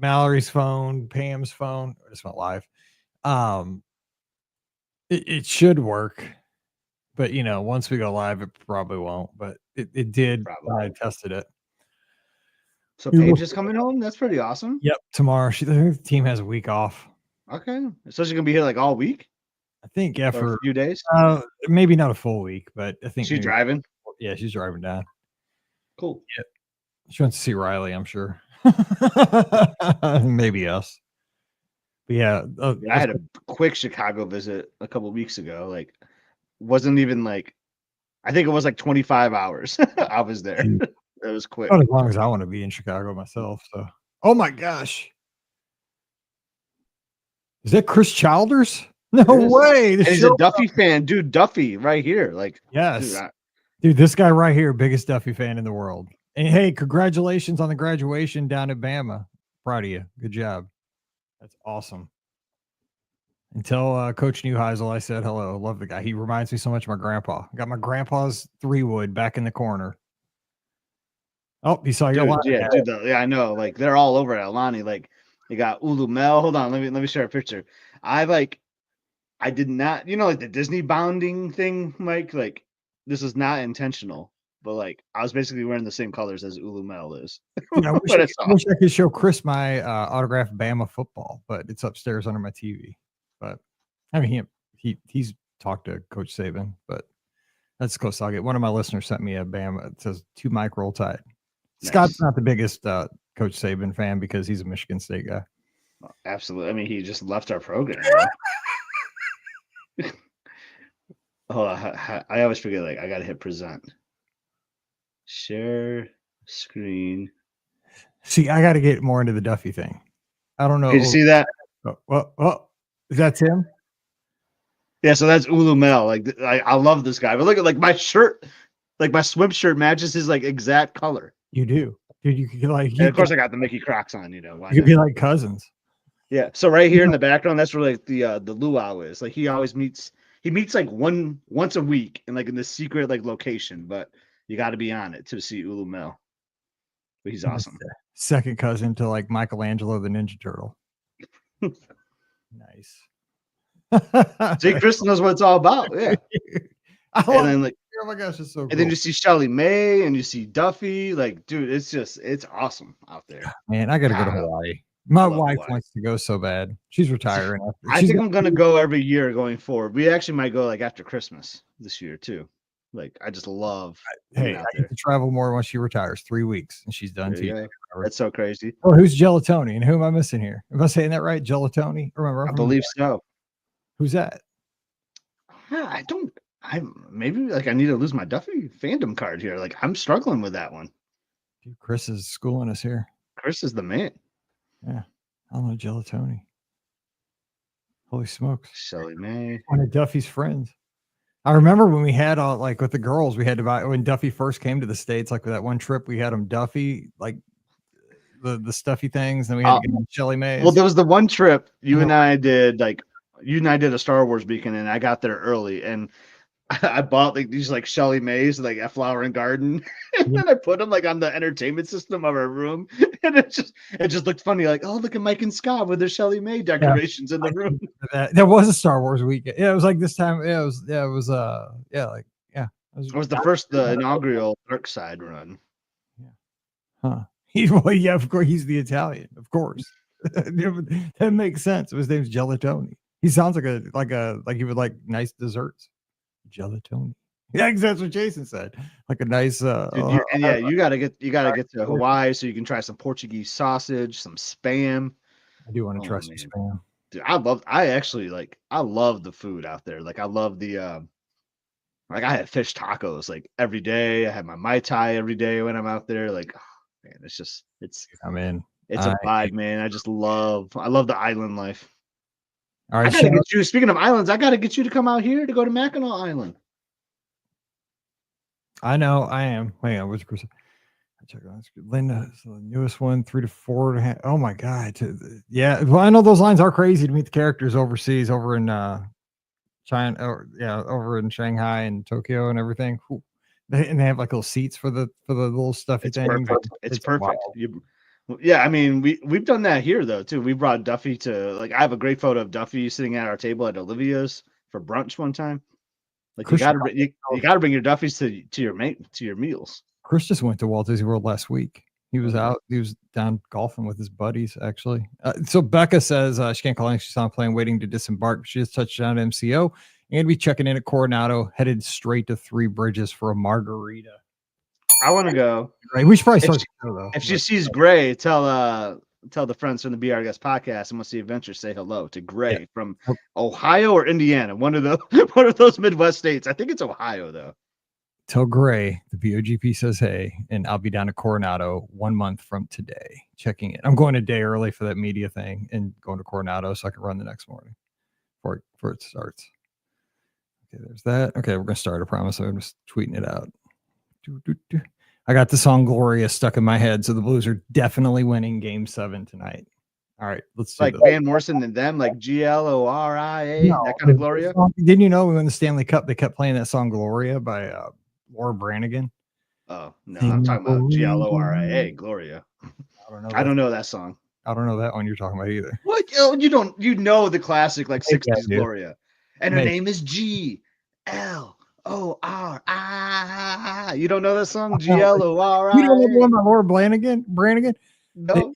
Mallory's phone, Pam's phone. It's not live. It should work, but once we go live, it probably won't. But it did when I tested it. So Paige is coming home. That's pretty awesome. Yep, tomorrow. The team has a week off. Okay, so she's gonna be here like all week. I think for a few days. Maybe not a full week, but I think she's driving. Yeah, she's driving down. Cool. Yeah, she wants to see Riley, I'm sure. Maybe us. But yeah, I had a quick Chicago visit a couple of weeks ago. Like, wasn't even like, I think it was like 25 hours. I was there. It was quick. Not as long as I want to be in Chicago myself. So, oh my gosh, is that Chris Childers? No way! He's a Duffy fan, dude. Duffy right here, like yes, dude. This guy right here, biggest Duffy fan in the world. And hey, congratulations on the graduation down at Bama. Proud of you. Good job. That's awesome. And tell Coach Neuheisel I said hello. Love the guy. He reminds me so much of my grandpa. Got my grandpa's 3-wood back in the corner. Oh, you saw your line. Yeah, yeah, I know. Like they're all over at Alani. Like they got Ulu Mel. Hold on, let me share a picture. I did not, like the Disney bounding thing, Mike. Like this is not intentional, but like I was basically wearing the same colors as Ulu Mel is. I wish I could show Chris my autographed Bama football, but it's upstairs under my TV. But I mean, he's talked to Coach Saban, but that's close. I'll get one of my listeners sent me a Bama. It says to Mike Roll Tide. Nice. Scott's not the biggest Coach Saban fan because he's a Michigan State guy. Well, absolutely. I mean, he just left our program. Oh, I always forget. Like, I gotta hit present. Share screen. See, I got to get more into the Duffy thing. I don't know. Did you see that? Oh, is that Tim? Yeah, so that's Ulu Mel. Like, I love this guy. But look at like my shirt, like my swim shirt matches his like exact color. You do, dude. You could like. And of course, I got the Mickey Crocs on. Why you could be like cousins. Yeah. So right here in the background, that's where like the luau is. Like he always meets. He meets like once a week in like in this secret like location, but you got to be on it to see Ulu Mel. But he's awesome. Second cousin to like Michelangelo the Ninja Turtle. Nice. See, Chris knows what it's all about. Yeah. And then like, oh my gosh, it's so cool. And then you see Shelly May and you see Duffy. Like, dude, it's awesome out there. Man, I gotta go to Hawaii. My wife wants to go so bad. She's retiring. I think I'm gonna go every year going forward. We actually might go like after Christmas this year too. Like I just love. Hey, I get to travel more once she retires. 3 weeks and she's done too. That's so crazy. Oh, who's Gelatoni? And who am I missing here? Am I saying that right? Gelatoni? Remember? I believe so. Who's that? I maybe like I need to lose my Duffy fandom card here. Like I'm struggling with that one. Dude, Chris is schooling us here. Chris is the man. Yeah, I don't know Gelatoni. Holy smokes! Shelly May, one of Duffy's friends. I remember when we had like with the girls, we had to buy when Duffy first came to the States. Like that one trip, we had him Duffy, like the stuffy things, and we had to get him Shelly May. Well, there was the one trip you and I did. Like you and I did a Star Wars weekend, and I got there early, and I bought like these like Shelly Mays, like at Flower and Garden, and then I put them like on the entertainment system of our room, and it just looked funny. Like, oh, look at Mike and Scott with their Shelly May decorations in the room. There was a Star Wars weekend. Yeah, it was like this time. It was It was the inaugural Dark Side run. Yeah. Huh. Yeah, of course he's the Italian, of course. That makes sense. His name's Gelatoni. He sounds like he would like nice desserts. Gelatoni. Yeah, that's what Jason said. Like a nice Dude, you gotta get to Hawaii so you can try some Portuguese sausage, some spam. I do want to try some spam. Dude, I love the food out there. Like I love the like I had fish tacos like every day. I had my Mai Tai every day when I'm out there. Like, oh, man, it's a vibe, man. I love the island life. All right, I gotta get you. Speaking of islands, I gotta get you to come out here to go to Mackinac Island. I know, I am. Hang on, which person? Check on Linda, the newest one, 3 to 4.5. Oh my god, yeah. Well, I know those lines are crazy to meet the characters overseas, over in China, over in Shanghai and Tokyo and everything. And they have like little seats for the little stuffy things. Perfect. It's perfect. Yeah, I mean, we've done that here though too. We brought Duffy to like I have a great photo of Duffy sitting at our table at Olivia's for brunch one time. Like you Chris, got to you got to bring your Duffys to your meals. Chris just went to Walt Disney World last week. He was Oh, yeah. out. He was down golfing with his buddies, actually. So Becca says she can't call in. She's on a plane waiting to disembark. She just touched down at MCO and be checking in at Coronado, headed straight to Three Bridges for a margarita. I want to go. Right. We should probably If start she, the show, though. if she sees Gray, tell the friends from the Be Our Guest podcast and Must See Adventure say hello to Gray from Ohio or Indiana, one of those Midwest states. I think it's Ohio though. Tell Gray the BOGP says hey, and I'll be down to Coronado 1 month from today. Checking it. I'm going a day early for that media thing and going to Coronado so I can run the next morning before it starts. Okay, there's that. Okay, we're gonna start. I promise. I'm just tweeting it out. I got the song Gloria stuck in my head, so the Blues are definitely winning Game 7 tonight. All right, let's do like Van Morrison and them, like Gloria, that kind of Gloria. Didn't you know we won the Stanley Cup? They kept playing that song Gloria by Laura Branigan. Oh no, I'm talking about Gloria, Gloria. I don't know that song. I don't know that one you're talking about either. What? You don't? You know the classic like 60s Gloria, and her name is Glori. You don't know that song? Glori. You don't know the one by Laura Branigan? No.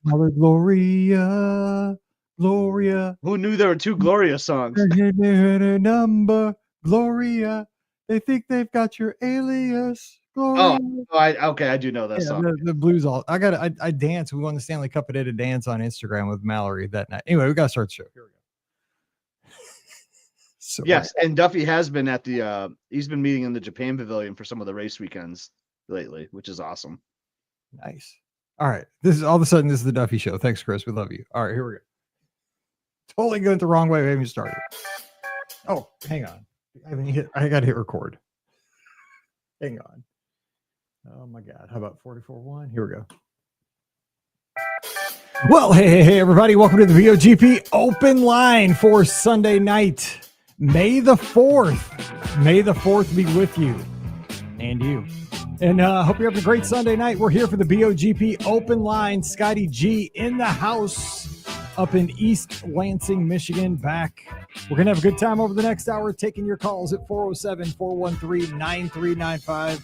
Gloria. Who knew there were two Gloria songs? Number Gloria. They think they've got your alias. Gloria. I do know that song. The Blues I dance. We won the Stanley Cup. I did a dance on Instagram with Mallory that night. Anyway, we got to start the show. Here we go. So yes, and Duffy has been at the he's been meeting in the Japan Pavilion for some of the race weekends lately, which is awesome. Nice. All right. This is the Duffy Show. Thanks, Chris. We love you. All right, here we go. Totally going the wrong way. We haven't started. Oh, hang on. I got to hit record. Hang on. Oh my God. How about 44.1? Here we go. Well, hey, everybody. Welcome to the VOGP open line for Sunday night, May the 4th. May the 4th be with you and you. And hope you're having a great Sunday night. We're here for the BOGP open line. Scotty G in the house up in East Lansing, Michigan. Back. We're going to have a good time over the next hour, taking your calls at 407-413-9395.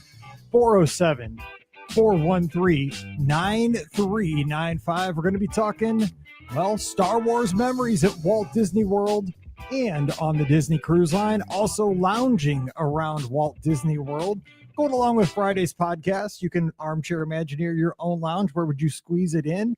407-413-9395. We're going to be talking, Star Wars memories at Walt Disney World and on the Disney Cruise Line. Also lounging around Walt Disney World. Going along with Friday's podcast, you can armchair Imagineer your own lounge. Where would you squeeze it in?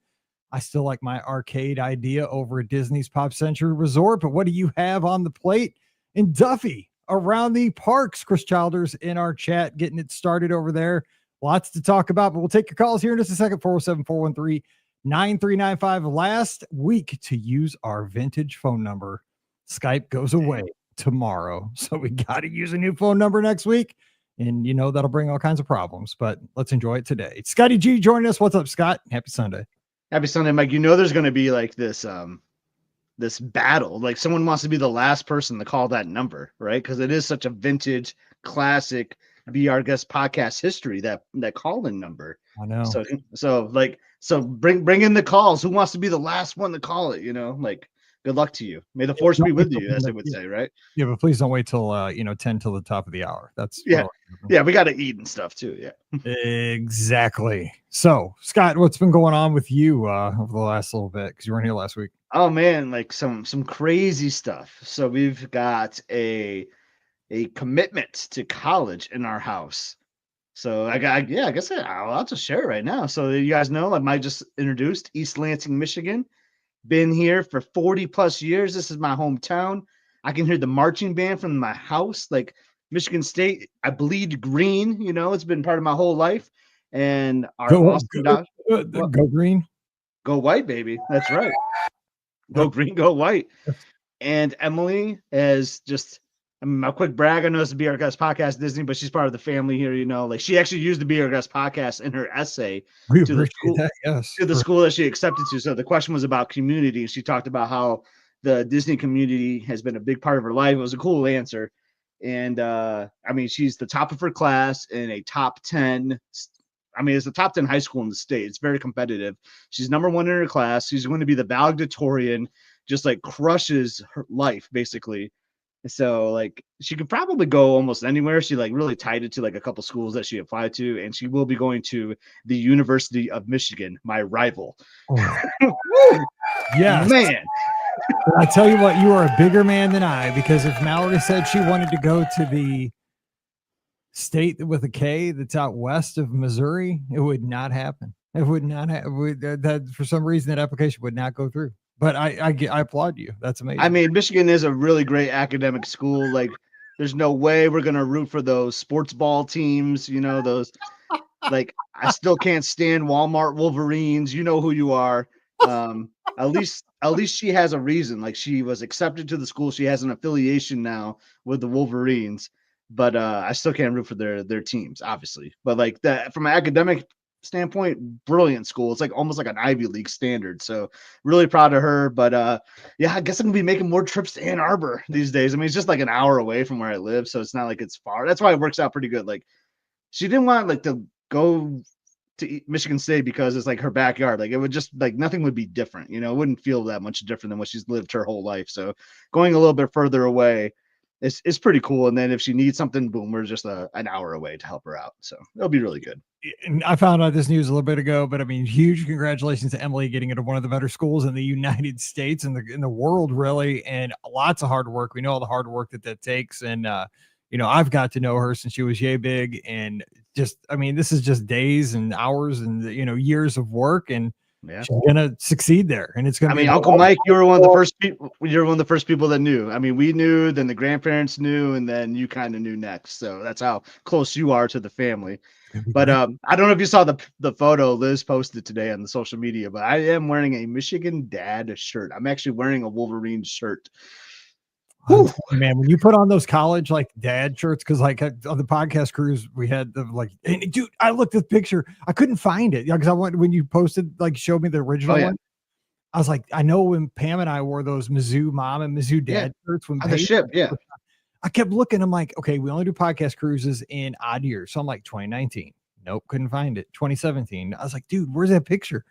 I still like my arcade idea over at Disney's Pop Century Resort, but what do you have on the plate? And Duffy around the parks. Chris Childers in our chat, getting it started over there. Lots to talk about, but we'll take your calls here in just a second. 407-413-9395. Last week to use our vintage phone number. Skype goes away tomorrow, so we got to use a new phone number next week. And that'll bring all kinds of problems, but let's enjoy it today. Scotty G joining us. What's up, Scott? Happy Sunday. Happy Sunday, Mike. There's going to be like this this battle. Like someone wants to be the last person to call that number, right? Because it is such a vintage, classic Be Our Guest podcast history, that call-in number. I know. So bring in the calls. Who wants to be the last one to call it? Good luck to you. May the force be with you, as they would say, right? Yeah, but please don't wait till 10 till the top of the hour. That's we got to eat and stuff too. Yeah, exactly. So, Scott, what's been going on with you over the last little bit? Because you weren't here last week. Oh man, like some crazy stuff. So we've got a commitment to college in our house. So I guess I'll just share it right now. So you guys know, I might just introduced East Lansing, Michigan. Been here for 40 plus years. This is my hometown. I can hear the marching band from my house. Like Michigan State, I bleed green. It's been part of my whole life. And our go green, go white, baby. That's right. Go green, go white. And Emily is just, a quick brag. I know it's the Be Our Guest podcast Disney, but she's part of the family here. Like she actually used the Be Our Guest podcast in her essay to the school that she accepted to. So the question was about community. She talked about how the Disney community has been a big part of her life. It was a cool answer. And she's the top of her class in a top 10 I mean, it's the top 10 high school in the state. It's very competitive. She's number one in her class. She's going to be the valedictorian, just like crushes her life basically. So like she could probably go almost anywhere. She like really tied it to like a couple schools that she applied to, and she will be going to the University of Michigan, my rival. Oh, Woo! yes. Man. I tell you what, you are a bigger man than I, because if Mallory said she wanted to go to the state with a K that's out west of Missouri, it would not happen. It would not happen. That for some reason that application would not go through. But I applaud you. That's amazing. I mean, Michigan is a really great academic school. Like, there's no way we're gonna root for those sports ball teams. You know, those like I still can't stand Walmart Wolverines. You know who you are. At least she has a reason. Like, she was accepted to the school. She has an affiliation now with the Wolverines. But I still can't root for their teams, obviously. But like that from an academic standpoint, brilliant school. It's like almost like an Ivy League standard. So really proud of her. But yeah, I guess I'm gonna be making more trips to Ann Arbor these days. I mean, it's just like an hour away from where I live, so it's not like it's far. That's why it works out pretty good. Like, she didn't want like to go to Michigan State because it's like her backyard. Like, it would just like nothing would be different. You know, it wouldn't feel that much different than what she's lived her whole life. So going a little bit further away it's pretty cool. And then if she needs something, boom, we're just an hour away to help her out. So it'll be really good. And I found out this news a little bit ago, but I mean, huge congratulations to Emily getting into one of the better schools in the United States and in the world, really. And lots of hard work. We know all the hard work that takes. And, you know, I've got to know her since she was yay big, and just, I mean, this is just days and hours and, you know, years of work, and yeah, she's gonna succeed there. And it's gonna be Uncle Mike, you were one of the first people. You're one of the first people that knew. I mean, we knew, then the grandparents knew, and then you kind of knew next. So that's how close you are to the family. But I don't know if you saw the photo Liz posted today on the social media, but I am wearing a Michigan Dad shirt. I'm actually wearing a Wolverine shirt. Man, when you put on those college like dad shirts, because like on the podcast cruise we had the like, and dude, I looked at the picture, I couldn't find it. Yeah, because I went when you posted, like, showed me the original one. I was like, I know when Pam and I wore those Mizzou mom and Mizzou dad shirts when on the ship, I kept looking. I'm like, okay, we only do podcast cruises in odd years. So I'm like, 2019. Nope, couldn't find it. 2017. I was like, dude, where's that picture?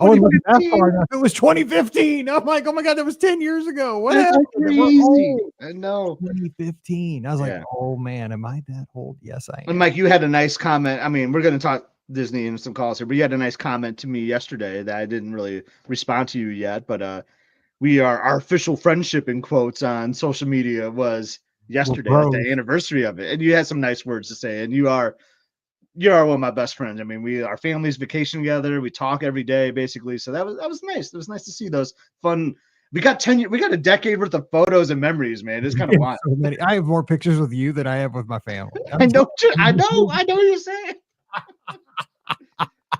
Oh, it was 2015. I'm like, oh my God, that was 10 years ago. What happened? Crazy. I know. 2015. I was like, oh man, am I that old? Yes, I am. And Mike, you had a nice comment. I mean, we're going to talk Disney and some calls here, but you had a nice comment to me yesterday that I didn't really respond to you yet. But our official friendship in quotes on social media was yesterday, like the anniversary of it. And you had some nice words to say. And you are one of my best friends. I mean, our families vacation together. We talk every day, basically. So that was nice. It was nice to see those fun. We got a decade worth of photos and memories, man. It's kind of wild. So I have more pictures with you than I have with my family. I know what you're saying.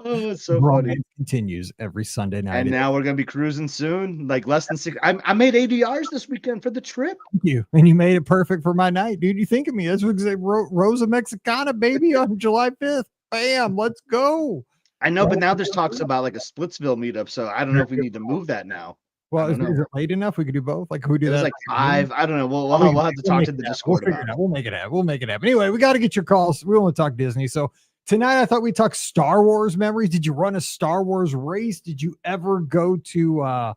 Oh, it's so funny. Continues every Sunday night. And now we're gonna be cruising soon, like less than 6. I made ADRs this weekend for the trip. Thank you. And you made it perfect for my night, dude. You think of me. That's what they wrote Rosa Mexicana, baby, on July 5th. Bam, let's go. I know, but now there's talks about like a Splitsville meetup, so I don't know if we need to move that now. Well, is it late enough? We could do both. Like, we do that? Like 5. I don't know. We'll have to talk to the Discord. We'll make it happen. We'll make it happen. Anyway, we got to get your calls. We want to talk Disney. So tonight, I thought we'd talk Star Wars memories. Did you run a Star Wars race? Did you ever go to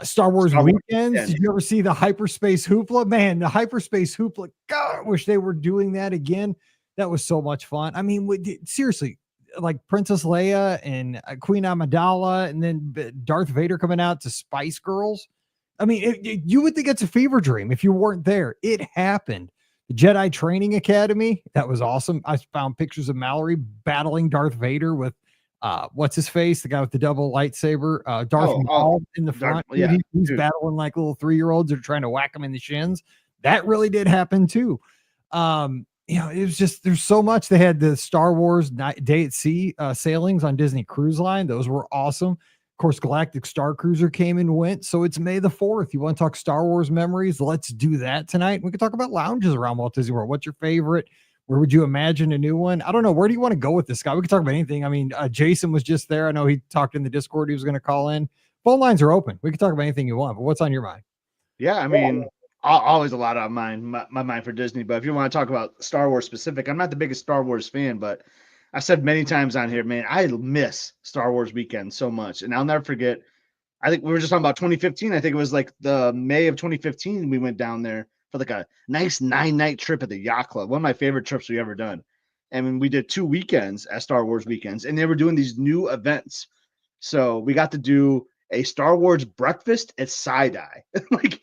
Star Wars weekends? Did you ever see the hyperspace hoopla? Man, the hyperspace hoopla. God, I wish they were doing that again. That was so much fun. I mean, seriously, like Princess Leia and Queen Amidala, and then Darth Vader coming out to Spice Girls. I mean, you would think it's a fever dream if you weren't there. It happened. The Jedi Training Academy, that was awesome. I found pictures of Mallory battling Darth Vader with what's his face, the guy with the double lightsaber, Darth Maul in the front. He's battling like little 3-year-olds that are trying to whack him in the shins. That really did happen too. You know, it was just, there's so much. They had the Star Wars Day at Sea sailings on Disney Cruise Line. Those were awesome. Of course, Galactic Starcruiser came and went. So it's May the 4th. You want to talk Star Wars memories? Let's do that tonight. We can talk about lounges around Walt Disney World. What's your favorite? Where would you imagine a new one? I don't know. Where do you want to go with this guy? We can talk about anything. I mean, Jason was just there. I know he talked in the Discord. He was going to call in. Phone lines are open. We can talk about anything you want, but what's on your mind? Yeah, I mean, always a lot on my mind for Disney. But if you want to talk about Star Wars specific, I'm not the biggest Star Wars fan, but I said many times on here, man, I miss Star Wars weekend so much. And I'll never forget. I think we were just talking about 2015. I think it was like the May of 2015. We went down there for like a nice 9-night trip at the yacht club. One of my favorite trips we ever done. And we did 2 weekends at Star Wars weekends, and they were doing these new events. So we got to do a Star Wars breakfast at Side-Eye. Like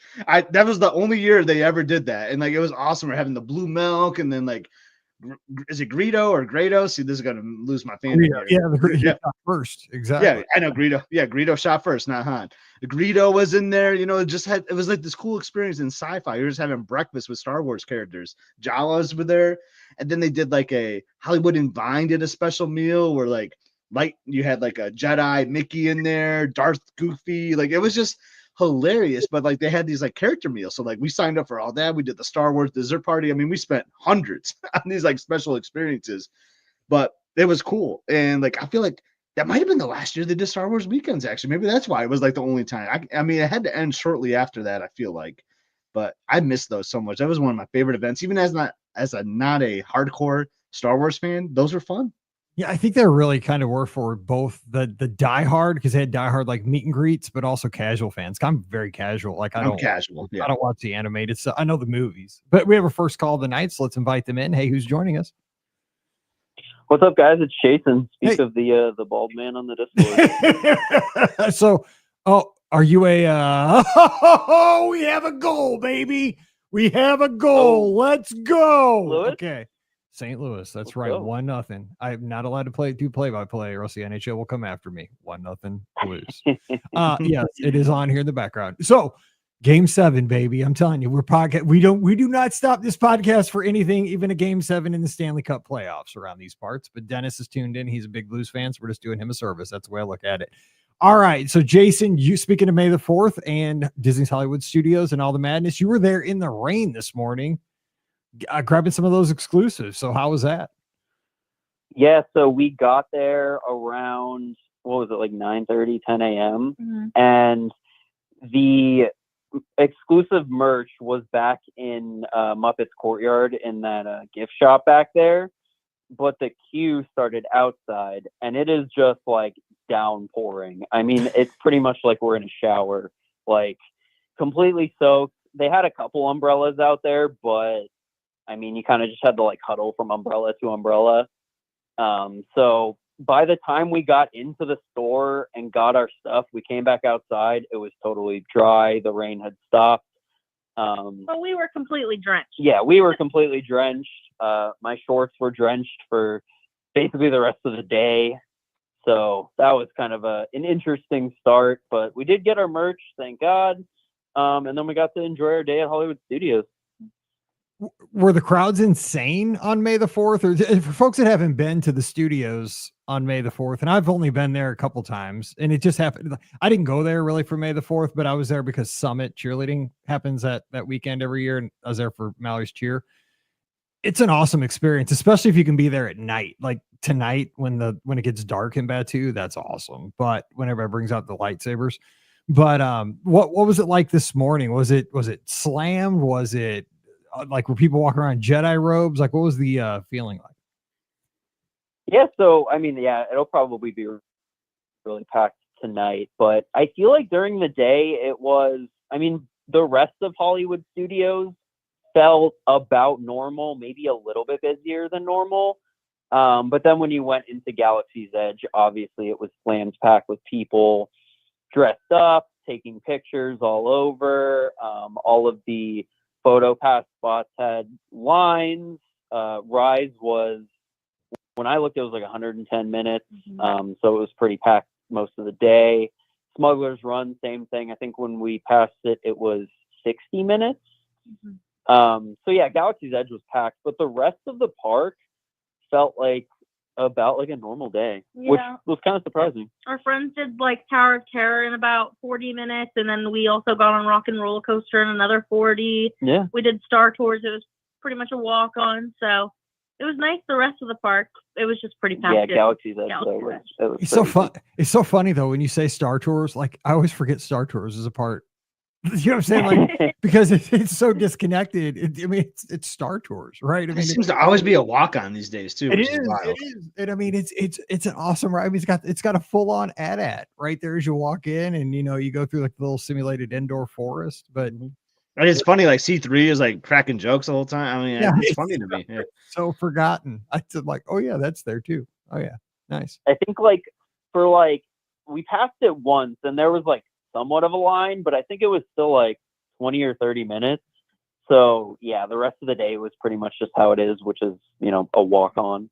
that was the only year they ever did that. And like it was awesome. We're having the blue milk and then like is it Greedo or Grado? See, this is gonna lose my fandom Greedo, here. yeah, first, exactly. Yeah, I know Greedo. Yeah, Greedo shot first, not Han. Greedo was in there. You know, it was like this cool experience in sci-fi. You're just having breakfast with Star Wars characters. Jawas were there, and then they did like a Hollywood and Vine did a special meal where like you had like a Jedi Mickey in there, Darth Goofy. Like it was just hilarious. But like they had these like character meals. So like we signed up for all that. We did the Star Wars dessert party. I mean, we spent hundreds on these like special experiences, but it was cool. And like I feel like that might have been the last year they did Star Wars weekends. Actually, maybe that's why it was like the only time. I mean, it had to end shortly after that. I feel like, but I missed those so much. That was one of my favorite events, even as not a hardcore Star Wars fan. Those were fun. Yeah, I think they really kind of were for both the diehard, because they had diehard like meet and greets, but also casual fans. I'm very casual. Like I'm casual. I don't watch the animated stuff. I know the movies, but we have a first call of the night, so let's invite them in. Hey, who's joining us? What's up, guys? It's Jason. Speak of the bald man on the Discord. So, are you a? We have a goal, baby. We have a goal. Let's go. Louis? Okay, St. Louis. That's Let's right. go. 1-0. I'm not allowed to do play-by-play, or else the NHL will come after me. 1-0 Blues. Yes, it is on here in the background. So. Game 7, baby. I'm telling you, we do not stop this podcast for anything, even a Game 7 in the Stanley Cup playoffs around these parts. But Dennis is tuned in. He's a big Blues fan, so we're just doing him a service. That's the way I look at it. All right. So, Jason, you speaking of May the 4th and Disney's Hollywood Studios and all the madness, you were there in the rain this morning, grabbing some of those exclusives. So, how was that? Yeah. So we got there around, what was it, like 9:30, 10 a.m. Mm-hmm. And the exclusive merch was back in Muppets Courtyard in that gift shop back there, but the queue started outside, and it is just like downpouring. I mean, it's pretty much like we're in a shower, like completely soaked. They had a couple umbrellas out there, but I mean, you kind of just had to like huddle from umbrella to umbrella. So by the time we got into the store and got our stuff, we came back outside. It was totally dry. The rain had stopped. But we were completely drenched. Yeah, we were completely drenched. My shorts were drenched for basically the rest of the day. So that was kind of an interesting start, but we did get our merch, thank God. And then we got to enjoy our day at Hollywood Studios. Were the crowds insane on May the 4th? Or for folks that haven't been to the studios on May the 4th, and I've only been there a couple times, and it just happened. I didn't go there really for May the 4th, but I was there because Summit cheerleading happens that weekend every year, and I was there for Mallory's cheer. It's an awesome experience, especially if you can be there at night, like tonight when it gets dark in Batu. That's awesome. But whenever it brings out the lightsabers, but what was it like this morning? Was it slammed? Was it like, were people walking around Jedi robes? Like, what was the feeling like? Yeah, so I mean, yeah, it'll probably be really packed tonight, but I feel like during the day it was, I mean, the rest of Hollywood Studios felt about normal, maybe a little bit busier than normal. But then when you went into Galaxy's Edge, obviously it was slammed packed with people dressed up, taking pictures all over. All of the photo pass spots had lines. Rise was, when I looked, it was like 110 minutes. Mm-hmm. So it was pretty packed most of the day. Smuggler's Run, same thing. I think when we passed it, it was 60 minutes. Mm-hmm. So yeah, Galaxy's Edge was packed, but the rest of the park felt like about like a normal day, which was kind of surprising. Our friends did like Tower of Terror in about 40 minutes, and then we also got on Rock and Roller Coaster in another 40. Yeah. We did Star Tours. It was pretty much a walk on, so it was nice. The rest of the park, it was just pretty packed. Yeah, Galaxy's Edge. It's so fun. It's so funny though when you say Star Tours. Like, I always forget Star Tours is a part You know what I'm saying? Like, because it's so disconnected. I mean, it's Star Tours, right? I It mean, seems to always be a walk on these days too, it which is. is wild. It is. And I mean, it's an awesome ride. I mean, it's got a full on AT-AT right there as you walk in, and you go through like the little simulated indoor forest. But And it's funny, like C3 is like cracking jokes the whole time. I mean, yeah, it's funny to me. Yeah. so forgotten. I said like, oh yeah, that's there too. Oh yeah, nice. I think like for like we passed it once and there was like somewhat of a line, but I think it was still like 20 or 30 minutes. So yeah, the rest of the day was pretty much just how it is, which is, a walk on.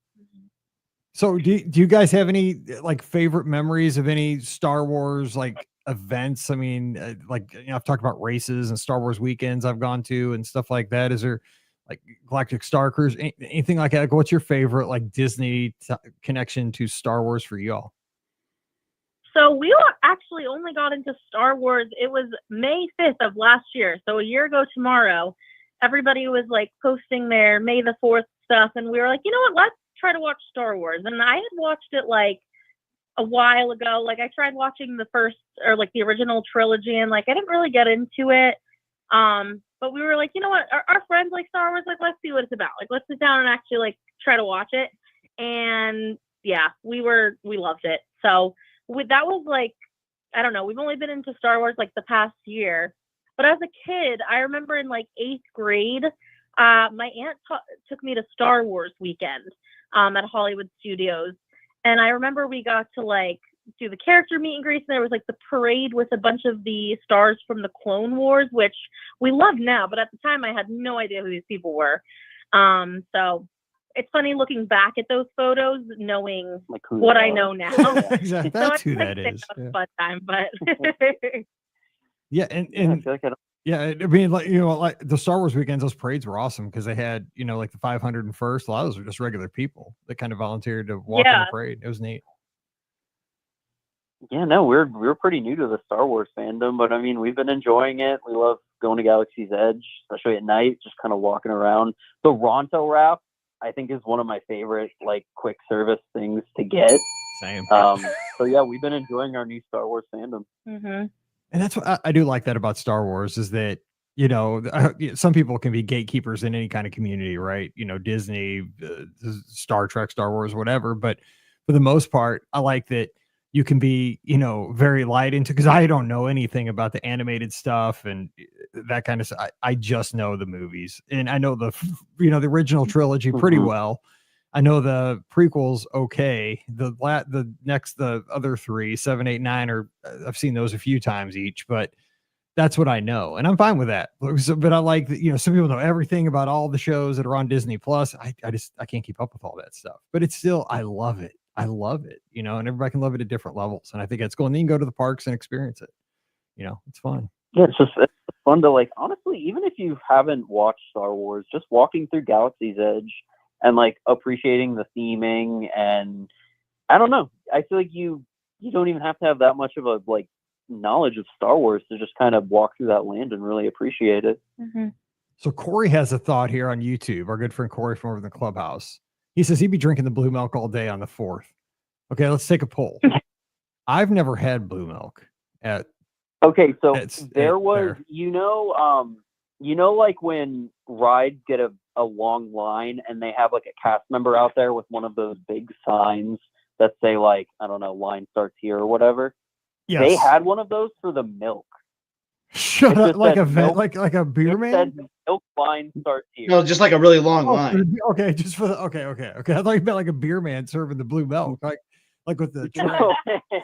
So do you guys have any like favorite memories of any Star Wars like events? I mean, I've talked about races and Star Wars weekends I've gone to and stuff like that. Is there like Galactic Starcruiser, anything like that? Like, what's your favorite like Disney connection to Star Wars for y'all? So we actually only got into Star Wars. It was May 5th of last year. So a year ago tomorrow, everybody was like posting their May the 4th stuff. And we were like, you know what, let's try to watch Star Wars. And I had watched it like a while ago. Like I tried watching the first or like the original trilogy and like I didn't really get into it. But we were like, you know what, our friends like Star Wars, like let's see what it's about. Like let's sit down and actually like try to watch it. And yeah, we loved it. So that was like, I don't know, we've only been into Star Wars like the past year. But as a kid, I remember in like 8th grade, my aunt took me to Star Wars weekend at Hollywood Studios. And I remember we got to like do the character meet and greets. And there was like the parade with a bunch of the stars from the Clone Wars, which we love now. But at the time, I had no idea who these people were. So it's funny looking back at those photos, knowing Like what I know now. Exactly. That's who that is. Yeah. Fun time, but yeah, and I feel like I mean, like like the Star Wars weekends, those parades were awesome because they had like the 501st. A lot of those were just regular people that kind of volunteered to walk in the parade. It was neat. Yeah, no, we're pretty new to the Star Wars fandom, but I mean, we've been enjoying it. We love going to Galaxy's Edge, especially at night, just kind of walking around. The Ronto wrap, I think, is one of my favorite like quick service things to get. Same. So yeah, we've been enjoying our new Star Wars fandom. Mm-hmm. And that's what I do like that about Star Wars is that, some people can be gatekeepers in any kind of community, right? Disney, Star Trek, Star Wars, whatever. But for the most part, I like that you can be, very light into, because I don't know anything about the animated stuff and that kind of stuff. I just know the movies and I know the original trilogy pretty well. I know the prequels. Okay. The other 3, 7, 8, 9 I've seen those a few times each, but that's what I know. And I'm fine with that. But I like that, some people know everything about all the shows that are on Disney Plus. I can't keep up with all that stuff, but it's still, I love it. And everybody can love it at different levels. And I think it's cool. And then you can go to the parks and experience it. It's fun. Yeah, it's fun to like, honestly, even if you haven't watched Star Wars, just walking through Galaxy's Edge and like appreciating the theming. And I don't know, I feel like you don't even have to have that much of a like knowledge of Star Wars to just kind of walk through that land and really appreciate it. Mm-hmm. So Corey has a thought here on YouTube. Our good friend Corey from over in the clubhouse. He says he'd be drinking the blue milk all day on the 4th. Okay, let's take a poll. I've never had blue milk Okay, so there was, like when rides get a long line and they have like a cast member out there with one of those big signs that say like, I don't know, line starts here or whatever. Yes. They had one of those for the milk. Shut up, like a milk, like a beer man? Said milk line starts here. No, just like a really long line. Okay, just for the okay. I thought you meant like a beer man serving the blue milk, like with the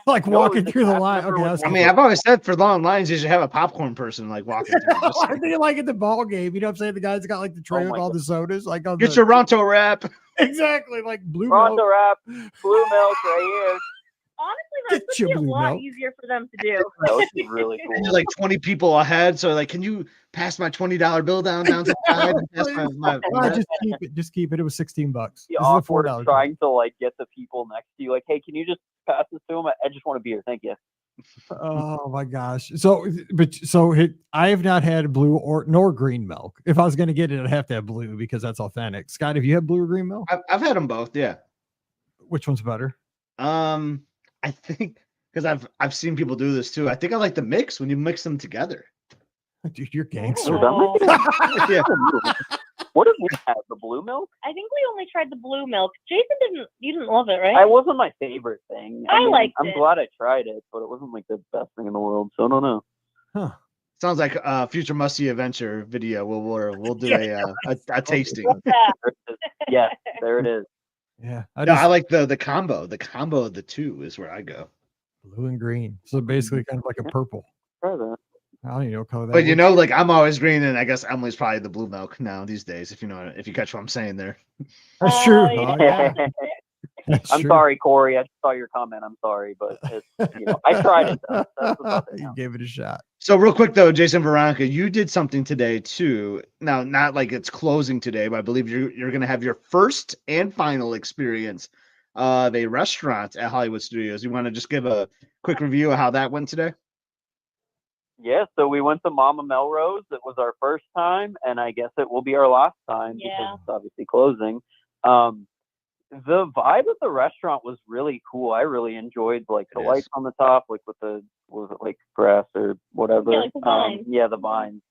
like walking through the line. Okay, I mean, I've always said for long lines you should have a popcorn person like walking through. I think like at the ball game, you know what I'm saying? The guy's got like the tray with all the sodas, like on get your Ronto wrap. Exactly, like blue Ronto milk. wrap, blue milk right here. Honestly, that would be a lot easier for them to do. That would be really cool. And you're like 20 people ahead, so like, can you pass my $20 bill down to the side? Just keep it. It was $16. The awkward trying to like get the people next to you, like, hey, can you just pass this to them? I just want a beer, thank you. Oh my gosh! So I have not had blue nor green milk. If I was going to get it, I'd have to have blue because that's authentic. Scott, have you had blue or green milk? I've had them both. Yeah. Which one's better? I think because I've seen people do this too. I think I like the mix when you mix them together. Dude, you're Oh, gangster. that Yeah. What did we have? The blue milk? I think we only tried the blue milk. Jason you didn't love it, right? It wasn't my favorite thing. I liked I'm it. glad I tried it, but it wasn't like the best thing in the world. So I don't know. Huh. Sounds like a future Musty Adventure video. We'll do Yeah. a tasting. Yeah. There it is. Yes, there it is. Yeah. No, I like the combo. The combo of the two is where I go. blue and green. So basically kind of like a purple. Try that. I don't even know what color that But you was. know, like I'm always green, and I guess Emily's probably the blue milk now these days. If you catch what I'm saying there. That's true. yeah. Oh, yeah. That's I'm true. sorry, Corey. I just saw your comment. I'm sorry, but I tried it. Though. That's about it You now. gave it a shot. So real quick though, Jason, Veronica, you did something today too. Now, not like it's closing today, but I believe you're going to have your first and final experience of a restaurant at Hollywood Studios. You want to just give a quick review of how that went today? Yeah, so we went to Mama Melrose. It was our first time, and I guess it will be our last time Yeah. because it's obviously closing. The vibe of the restaurant was really cool. I really enjoyed like the It lights is. on the top, like with the was it like grass or whatever? Yeah, like the vines. Yeah, the vines.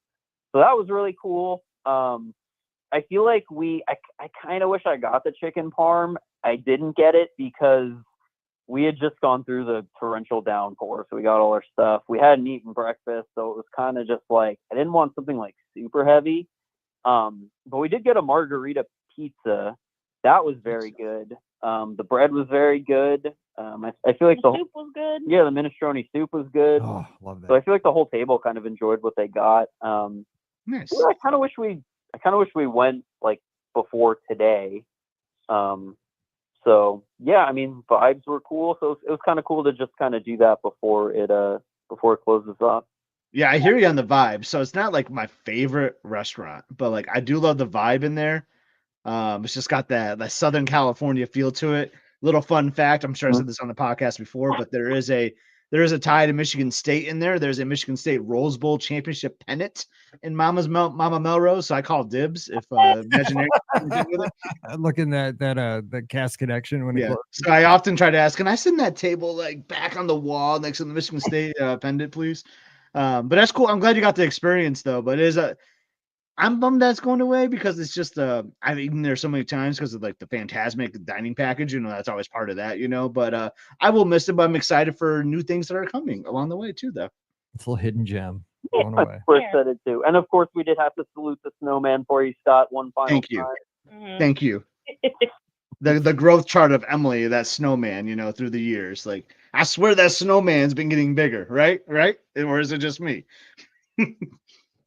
So that was really cool. I feel like I kind of wish I got the chicken parm. I didn't get it because we had just gone through the torrential downpour, so we got all our stuff. We hadn't eaten breakfast, so it was kind of just like I didn't want something like super heavy. But we did get a margarita pizza. That was very good. The bread was very good. I feel like The soup was good. the minestrone soup was good. Oh, love So I that. feel like the whole table kind of enjoyed what they got. Nice. I kind of wish we went like before today. So yeah, I mean vibes were cool. So it was kind of cool to just kind of do that before it closes up. Yeah, I hear you on the vibe. So it's not like my favorite restaurant, but like I do love the vibe in there. It's just got that Southern California feel to it. Little fun fact, I'm sure I said this on the podcast before, but there is a tie to Michigan State in there. There's a Michigan State Rose Bowl championship pennant in Mama Melrose, so I call dibs if Imaginary can get with it. Looking at that cast connection when it Yeah. closed. So I often try to ask, can I send that table like back on the wall next to the Michigan State pendant, please? But that's cool. I'm glad you got the experience though. But I'm bummed that's going away because it's just I've eaten there so many times because of like the Fantasmic dining package. That's always part of that, But I will miss it. But I'm excited for new things that are coming along the way too, though. It's a little hidden gem Yeah, going of away. course Yeah. said it too. And of course we did have to salute the snowman for you, Scott, one final Thank you. time. Mhm. Thank you. The growth chart of Emily, that snowman, through the years. Like I swear that snowman's been getting bigger, right? Or is it just me?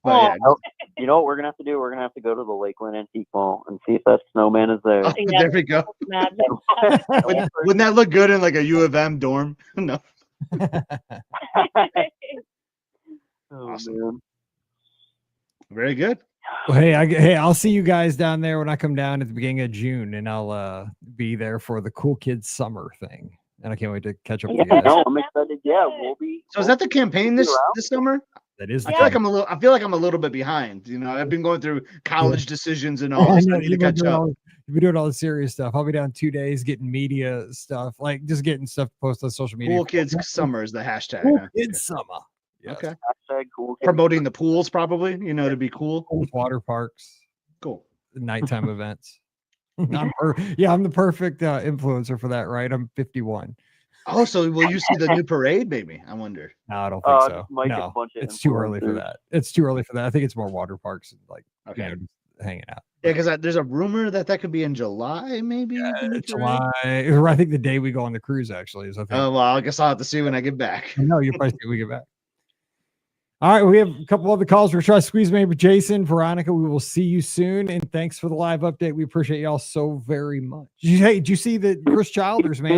But yeah. Oh, you know what we're gonna have to do? We're gonna have to go to the Lakeland Antique Mall and see if that snowman is there. Oh, Yeah. there we go. Magic. Wouldn't that look good in like a U of M dorm? No. Oh, Awesome. man. Very good. Well, hey, I'll see you guys down there when I come down at the beginning of June, and I'll be there for the Cool Kids Summer thing, and I can't wait to catch up with you Yeah, guys. no, I'm excited. Yeah, we'll be. So is that the campaign this summer? That is. I The feel like thing. I feel like I'm a little bit behind. I've been going through college decisions and I all. So know, I need to catch up. You've been doing all the serious stuff. I'll be down 2 days getting media stuff, like just getting stuff posted on social media. Cool Kids Summer is the hashtag. Cool huh? Kids Summer. Yes. Okay. Hashtag cool kids. Promoting the pools, probably. To be cool. Cool water parks, Cool. nighttime events. I'm the perfect influencer for that, right? I'm 51. Oh, so will you see the new parade? Maybe I wonder. No, I don't think so. Might get a No, bunch of it's too early for influencers. that. It's too early for that. I think it's more water parks and like Okay. just hanging out. Yeah, because there's a rumor that could be in July, maybe. the new parade? July. I think the day we go on the cruise actually is. I think. Oh well, I guess I'll have to see when I get back. No, you'll probably see when we get back. All right, we have a couple other calls. We're trying to squeeze maybe Jason, Veronica. We will see you soon, and thanks for the live update. We appreciate y'all so very much. Did you see that Chris Childers, man?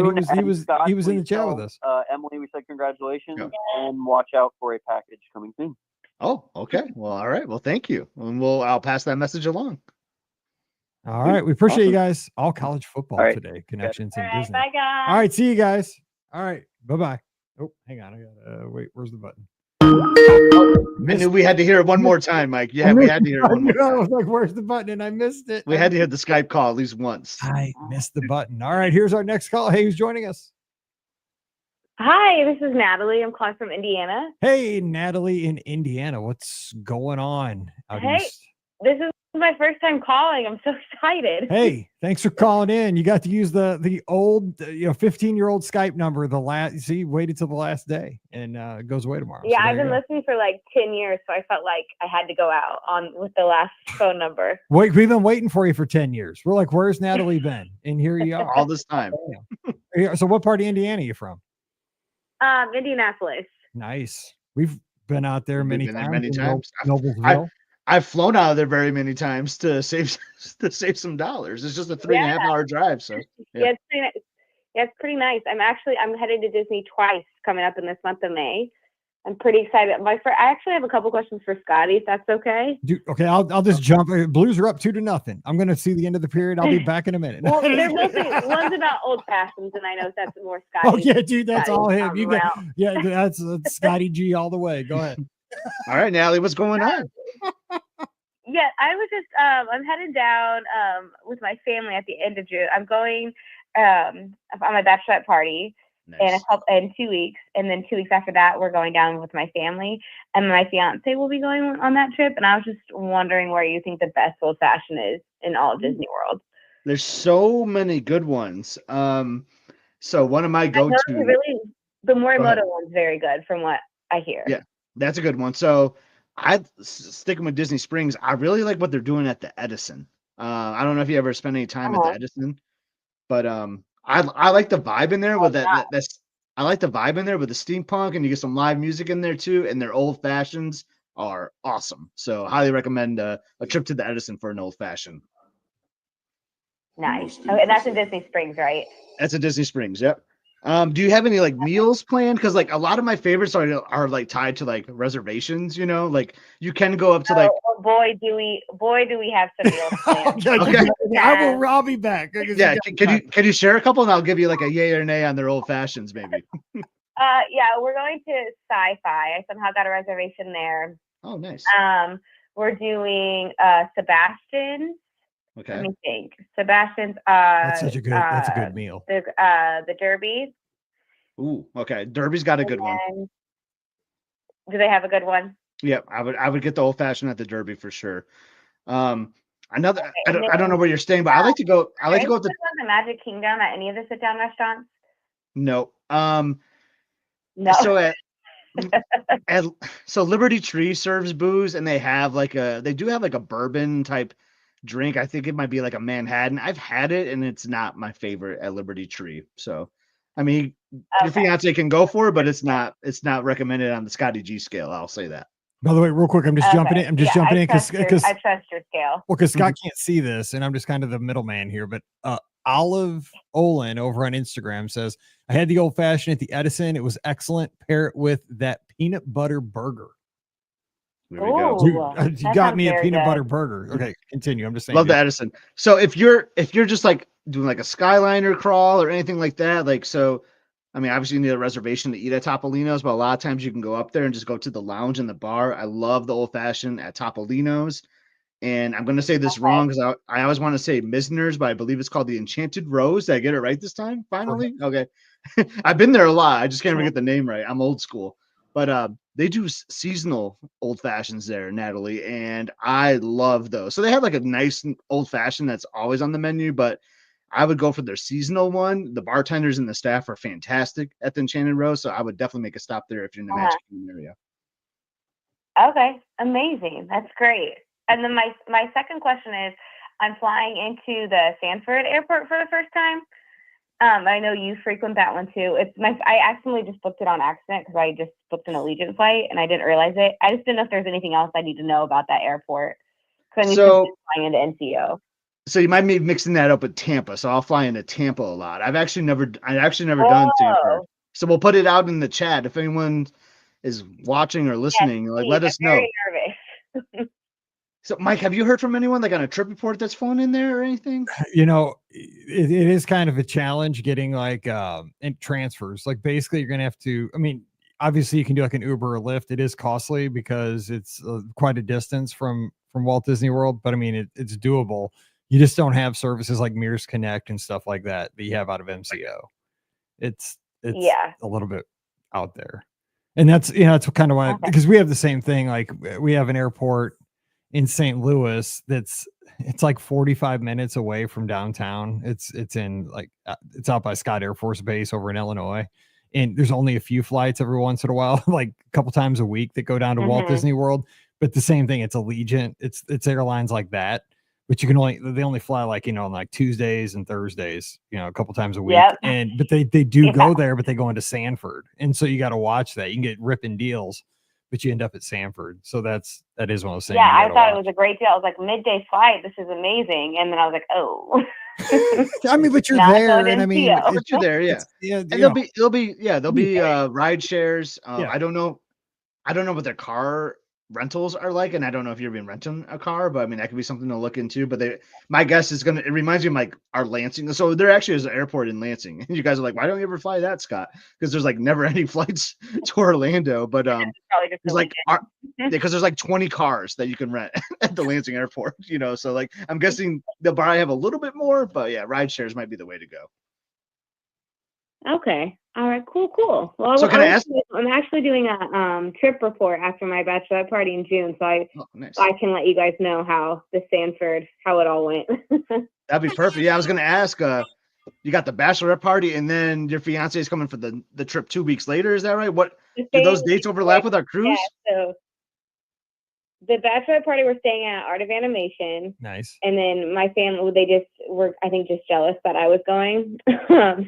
He was in the chat with us. Emily, we said congratulations Yeah. and watch out for a package coming soon. Oh, okay. Well, all right. Well, thank you, and I'll pass that message along. All right, we appreciate you guys. All college football All right. today. Connections All and right, Disney. bye guys. All right, see you guys. All right, bye bye. Oh, hang on. I gotta wait. Where's the button? I knew we had to hear it one more time, Mike. Yeah, we had to hear it one more I time. was like, "Where's the button?" And I missed it. We had to hear the Skype call at least once. I missed the button. All right, here's our next call. Hey, who's joining us? Hi, this is Natalie. I'm calling from Indiana. Hey, Natalie in Indiana. What's going on out Hey. east? This is my first time calling. I'm so excited. Hey, thanks for calling in. You got to use the old 15-year-old Skype number. Waited till the last day, and it goes away tomorrow. Yeah, So I've been listening for like 10 years, so I felt like I had to go out on with the last phone number. Wait, we've been waiting for you for 10 years. We're like, where's Natalie been? And here you are. All this time. Yeah. So what part of Indiana are you from? Indianapolis. Nice. We've been out there many Been there times. many in times. Noblesville. I've flown out of there very many times to save some dollars. It's just a 3.5 hour drive. So Yeah, it's pretty nice. I'm headed to Disney twice coming up in this month of May. I'm pretty excited. I actually have a couple questions for Scotty, if that's okay. Okay, I'll just jump. Blues are up 2-0. I'm going to see the end of the period. I'll be back in a minute. Well, they're mostly one's about old fashions, and I know that's more Scotty. Oh yeah, dude, that's all him. You got that's Scotty G all the way. Go ahead. All right, Natalie, what's going on? Yeah, I was just I'm headed down with my family at the end of June. I'm going on my bachelorette party. Nice. In 2 weeks, and then 2 weeks after that, we're going down with my family, and my fiance will be going on that trip. And I was just wondering where you think the best old fashioned is in all of Disney World. There's so many good ones. So one of my go-to, the Morimoto one's very good from what I hear. Yeah, that's a good one. So sticking with Disney Springs, I really like what they're doing at the Edison. I don't know if you ever spent any time at the Edison, but I like the vibe in there with that. I like the vibe in there with the steampunk, and you get some live music in there too. And their old fashions are awesome. So highly recommend a trip to the Edison for an old fashioned. Nice. Okay, and that's in Disney Springs, right? That's in Disney Springs. Yep. Do you have any like meals planned? Because like a lot of my favorites are like tied to like reservations. You know, like you can go up to like. Oh, boy, do we have some meals planned? Okay. I'll be back. Yeah. Can you share a couple, and I'll give you like a yay or nay on their old fashions, maybe. Yeah, we're going to Sci-Fi. I somehow got a reservation there. Oh, nice. We're doing Sebastian's. Okay. Let me think. Sebastian's. That's a good meal. The Derby. Ooh, okay. Derby's got a good one. Do they have a good one? Yep, I would get the old fashioned at the Derby for sure. I don't know where you're staying, but I like to go. I like to go to the Magic Kingdom at any of the sit down restaurants. No. No. So Liberty Tree serves booze, and they do have like a bourbon type drink. I think it might be like a Manhattan. I've had it, and it's not my favorite at Liberty Tree. So, I mean, your fiance can go for it, but it's not recommended on the Scotty G scale. I'll say that. By the way, real quick, I'm just jumping in. Jumping in because I trust your scale. Well, because Scott can't see this, and I'm just kind of the middleman here. But Olive Olin over on Instagram says, "I had the old fashioned at the Edison. It was excellent. Pair it with that peanut butter burger." There we go. Dude, you got me a peanut butter burger. Okay, continue. I'm just saying. Love the Edison. So if you're just like doing like a Skyliner crawl or anything like that, like so. I mean, obviously you need a reservation to eat at Topolino's, but a lot of times you can go up there and just go to the lounge and the bar. I love the old fashioned at Topolino's. And I'm going to say this wrong because I always want to say Misner's, but I believe it's called the Enchanted Rose. Did I get it right this time? Finally? Okay. I've been there a lot. I just can't even get the name right. I'm old school. But they do seasonal old fashions there, Natalie, and I love those. So they have like a nice old fashioned that's always on the menu, but I would go for their seasonal one. The bartenders and the staff are fantastic at the Enchanted Rose, so I would definitely make a stop there if you're in the Magic Kingdom area. Okay, amazing. That's great. And then my second question is, I'm flying into the Sanford Airport for the first time. I know you frequent that one too. I accidentally just booked it on accident because I just booked an Allegiant flight and I didn't realize it. I just didn't know if there's anything else I need to know about that airport. Because I'm flying into NCO. So you might be mixing that up with Tampa. So I'll fly into Tampa a lot. I've actually never done Tampa. So we'll put it out in the chat if anyone is watching or listening. Let us know. Very nervous. So Mike, have you heard from anyone like on a trip report that's flown in there or anything? You know, it is kind of a challenge getting like in transfers. Like basically you're going to have to, I mean, obviously you can do like an Uber or Lyft. It is costly because it's quite a distance from Walt Disney World, but I mean, it's doable. You just don't have services like Mears Connect and stuff like that you have out of MCO. It's it's Yeah. a little bit out there. And that's, that's kind of why, Okay. because we have the same thing. Like we have an airport in St. Louis it's like 45 minutes away from downtown. It's in like, it's out by Scott Air Force Base over in Illinois. And there's only a few flights every once in a while, like a couple times a week that go down to Walt Disney World. But the same thing, it's Allegiant. It's airlines like that. But they only fly like, on like Tuesdays and Thursdays, a couple times a week. Yep. But they do go there, but they go into Sanford. And so you got to watch that. You can get ripping deals, but you end up at Sanford. So that is one of those things. Yeah, I thought it was a great deal. I was like, midday flight, this is amazing. And then I was like, oh. I mean, but you're Not there, going and I in mean, CO. But you're there, yeah. And And there'll be ride shares. Yeah. I don't know what their car rentals are like, and I don't know if you've been renting a car, but I mean that could be something to look into. But my guess is it reminds me of like our Lansing. So there actually is an airport in Lansing, and you guys are like, why don't you ever fly that, Scott? Because there's like never any flights to Orlando. But Probably just there's like because there's like 20 cars that you can rent at the Lansing airport, so like I'm guessing they'll probably have a little bit more, but yeah, ride shares might be the way to go. Okay. All right. Cool. Well, So can I ask? I'm actually doing a trip report after my bachelorette party in June, so Nice. I can let you guys know how it all went. That'd be perfect. Yeah, I was gonna ask. You got the bachelorette party, and then your fiance is coming for the trip 2 weeks later. Is that right? What do those dates overlap with our cruise? Yeah. So the bachelorette party, we're staying at Art of Animation. Nice. And then my family, they just were, I think, just jealous that I was going.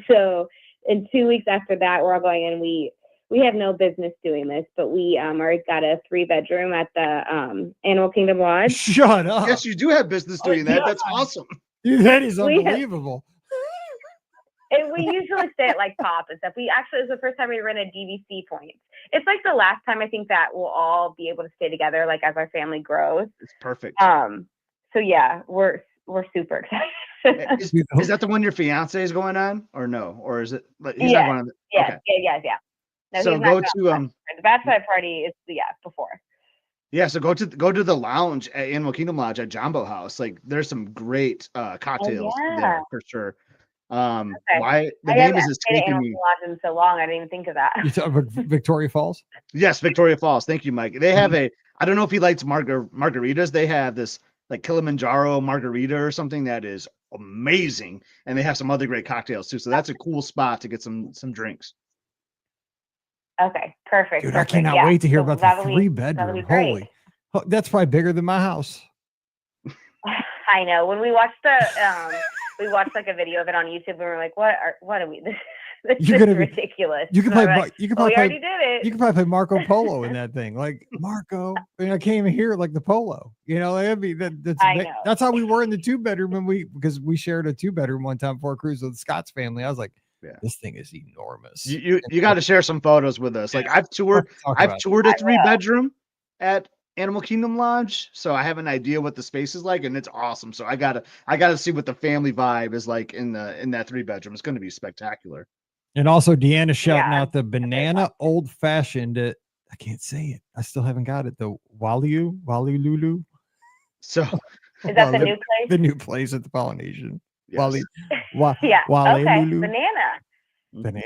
So in 2 weeks after that, we're all going, and we have no business doing this, but we already got a 3-bedroom at the Animal Kingdom Lodge. Shut up. Yes, you do have business doing that. That's awesome. Dude, that is unbelievable. And we usually stay at like Pop and stuff. It was the first time we rented DVC points. It's like the last time I think that we'll all be able to stay together, like as our family grows. It's perfect. So yeah, we're super excited. Is that the one your fiance is going on, or no? Or is it? He's not going on. Yeah. Okay. Yeah. No, So he's not go going to on. The bachelorette party is before. Yeah, so go to the lounge at Animal Kingdom Lodge at Jumbo House. Like there's some great cocktails there for sure. Why the name is escaping me. Lodge in so long, I didn't even think of that. You talking about Victoria Falls? Yes, Victoria Falls. Thank you, Mike. They have I don't know if he likes margaritas. They have this like Kilimanjaro margarita or something that is amazing, and they have some other great cocktails too. So that's a cool spot to get some drinks. Okay, perfect. Dude, I cannot wait to hear about the 3-bedroom. Holy, that's probably bigger than my house. I know. When we watched we watched like a video of it on YouTube, and we're like, "What are we? This is ridiculous." You can play. You can probably we already did it. You can probably play Marco Polo in that thing, like Marco. I mean, I can't even hear it like the Polo. That'd be that's how we were in the 2-bedroom because we shared a 2-bedroom one time for a cruise with the Scott's family. I was like, this thing is enormous. You got to share some photos with us. Like I've toured a 3-bedroom at Animal Kingdom Lodge, so I have an idea what the space is like, and it's awesome. So I gotta see what the family vibe is like in that 3-bedroom. It's going to be spectacular. And also Deanna shouting out the banana old fashioned. I can't say it. I still haven't got it. The Waliu Lulu. So is that the new place? The new place at the Polynesian. Yes. Yeah. Wale Okay. Lulu. Banana.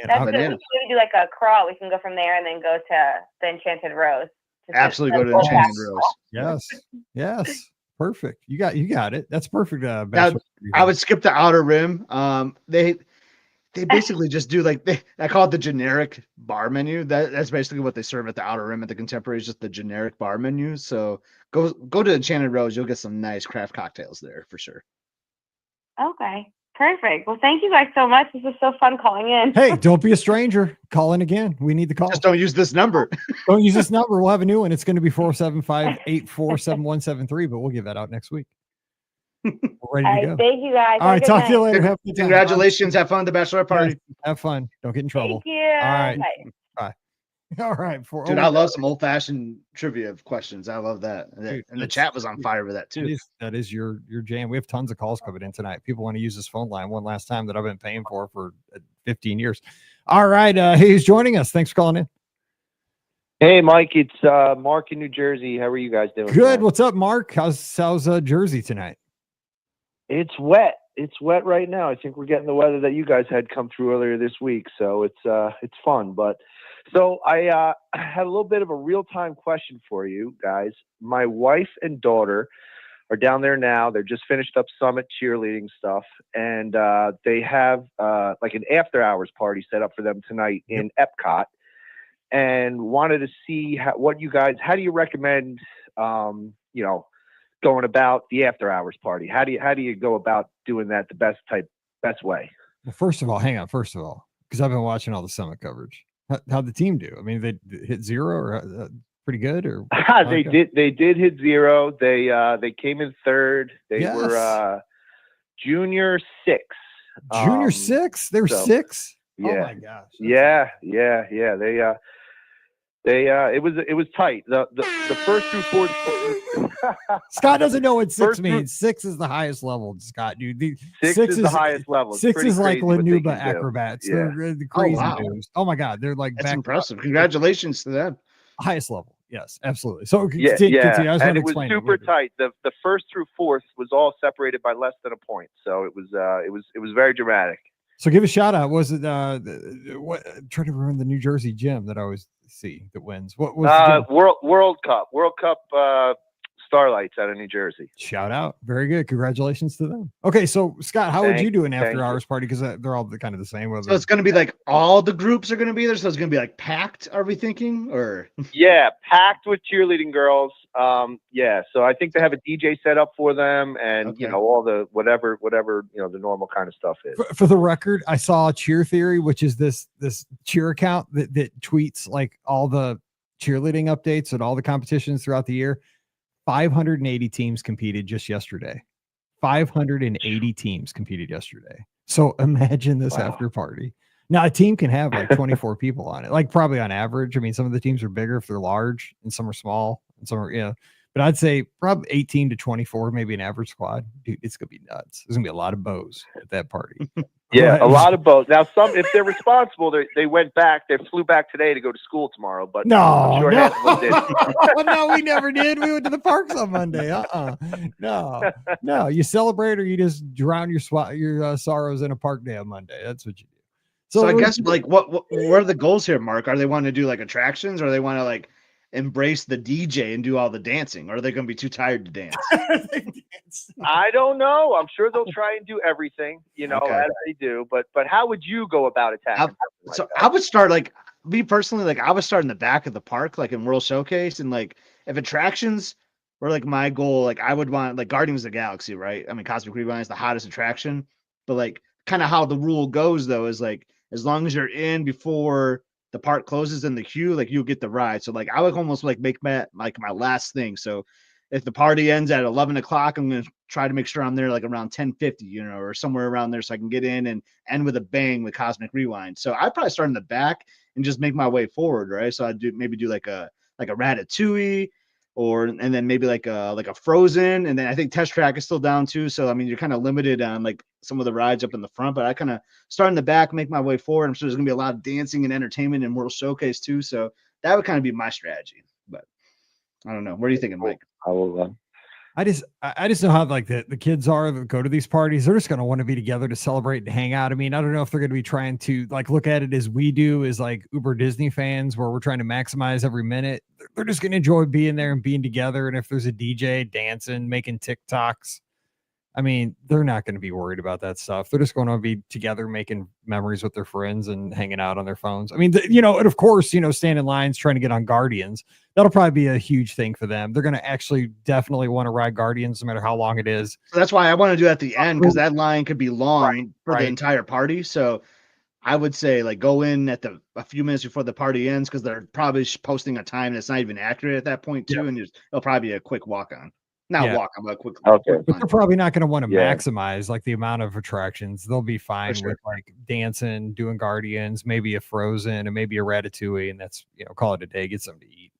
That's good. We can do like a crawl. We can go from there and then go to the Enchanted Rose. Absolutely go to Enchanted Rose. Yes. Perfect. You got it. That's perfect. I would skip the Outer Rim. They basically just do I call it the generic bar menu. That's basically what they serve at the Outer Rim at the Contemporary, is just the generic bar menu. So go to Enchanted Rose. You'll get some nice craft cocktails there for sure. Okay. Perfect. Well, thank you guys so much. This was so fun calling in. Hey, don't be a stranger. Call in again. We need the call. Just don't use this number. Don't use this number. We'll have a new one. It's going to be 475-847173, but we'll give that out next week. We're ready to go. Thank you guys. All right. Talk to you later. Have a good time. Congratulations. Have fun at the bachelor party. Have fun. Don't get in trouble. Thank you. All right. Bye. All right. Dude, I love some old-fashioned trivia questions. I love that. Dude, and the chat was on fire with that too. That is your jam. We have tons of calls coming in tonight. People want to use this phone line one last time that I've been paying for 15 years. All right. Who's joining us? Thanks for calling in. Hey, Mike. It's Mark in New Jersey. How are you guys doing? Good. Tonight? What's up, Mark? How's Jersey tonight? It's wet. it's wet right now. I think we're getting the weather that you guys had come through earlier this week, so it's fun. But so I had a little bit of a real-time question for you guys. My wife and daughter are down there now. They're just finished up summit cheerleading stuff, and they have like an after-hours party set up for them tonight in Epcot, and wanted to see how do you recommend, going about the after-hours party? How do you go about doing that the best way? Well, first of all, hang on. First of all, because I've been watching all the summit coverage. How'd the team do? I mean, they hit zero or pretty good, or They did hit zero. They came in third. They were junior six. Junior six? They were six? Yeah. Oh my gosh. Yeah. It was tight. The first through fourth. Scott doesn't know what six means. Six is the highest level, Scott, dude. Six is the highest level. Six is like Lanuba acrobats. Yeah. They're the crazy wow. moves. Oh my God. They're like That's impressive. Congratulations to them. Highest level. Yes, absolutely. So Yeah. continue. I just And want to it was explain super tight. The first through fourth was all separated by less than a point. So it was very dramatic. So give a shout out. Was it I'm trying to remember the New Jersey gym that I always see that wins? What was the gym? World Cup Starlights out of New Jersey. Shout out. Very good. Congratulations to them. Okay, so Scott, how would you do an after hours party? Because they're all kind of the same. So it's going to be like all the groups are going to be there. So it's going to be like packed. Are we thinking or? Yeah, packed with cheerleading girls. Yeah. So I think they have a DJ set up for them, and all the whatever the normal kind of stuff is. For the record, I saw Cheer Theory, which is this cheer account that tweets like all the cheerleading updates and all the competitions throughout the year. 580 teams competed just yesterday. 580 teams competed yesterday. So imagine this after party. Now a team can have like 24 people on it, like probably on average. I mean, some of the teams are bigger if they're large, and some are small, and some are, but I'd say probably 18 to 24, maybe an average squad. Dude, it's going to be nuts. There's going to be a lot of bows at that party. Yeah, a lot of bows. Now, if they're responsible, they went back. They flew back today to go to school tomorrow. But I'm sure half of them did. No, we never did. We went to the parks on Monday. No. You celebrate or you just drown your sorrows in a park day on Monday. That's what you do. So I guess like what are the goals here, Mark? Are they want to do like attractions, or they want to like embrace the DJ and do all the dancing, or are they going to be too tired to dance? I don't know. I'm sure they'll try and do everything, as they do. But how would you go about attacking? I would start like me personally, like I would start in the back of the park, like in World Showcase, and like if attractions were like my goal, like I would want like Guardians of the Galaxy, right? I mean, Cosmic Rewind is the hottest attraction, but like kind of how the rule goes though is like as long as you're in before the park closes in the queue, like you'll get the ride. So like I would almost like make that like my last thing. So if the party ends at 11 o'clock, I'm going to try to make sure I'm there like around 10:50, or somewhere around there so I can get in and end with a bang with Cosmic Rewind. So I'd probably start in the back and just make my way forward, right? So I'd do like a Ratatouille and then maybe like a Frozen, and then I think Test Track is still down too. So I mean, you're kind of limited on like some of the rides up in the front, but I kind of start in the back, make my way forward. I'm sure there's gonna be a lot of dancing and entertainment in World Showcase too. So that would kind of be my strategy. But I don't know. What are you thinking, Mike? I just know how like the kids are that go to these parties. They're just going to want to be together to celebrate and hang out. I mean, I don't know if they're going to be trying to like look at it as we do as like uber Disney fans, where we're trying to maximize every minute. They're just going to enjoy being there and being together. And if there's a DJ dancing, making TikToks, I mean, they're not going to be worried about that stuff. They're just going to be together, making memories with their friends and hanging out on their phones. I mean, and of course, stand in lines trying to get on Guardians. That'll probably be a huge thing for them. They're going to actually definitely want to ride Guardians no matter how long it is. So that's why I want to do it at the end, because that line could be long for the entire party. So I would say like go in at a few minutes before the party ends, because they're probably posting a time that's not even accurate at that point too. And it'll probably be a quick walk on. Walk on, but quick. Okay. But they're probably not going to want to maximize like the amount of attractions. They'll be fine with like dancing, doing Guardians, maybe a Frozen, and maybe a Ratatouille, and that's call it a day. Get something to eat.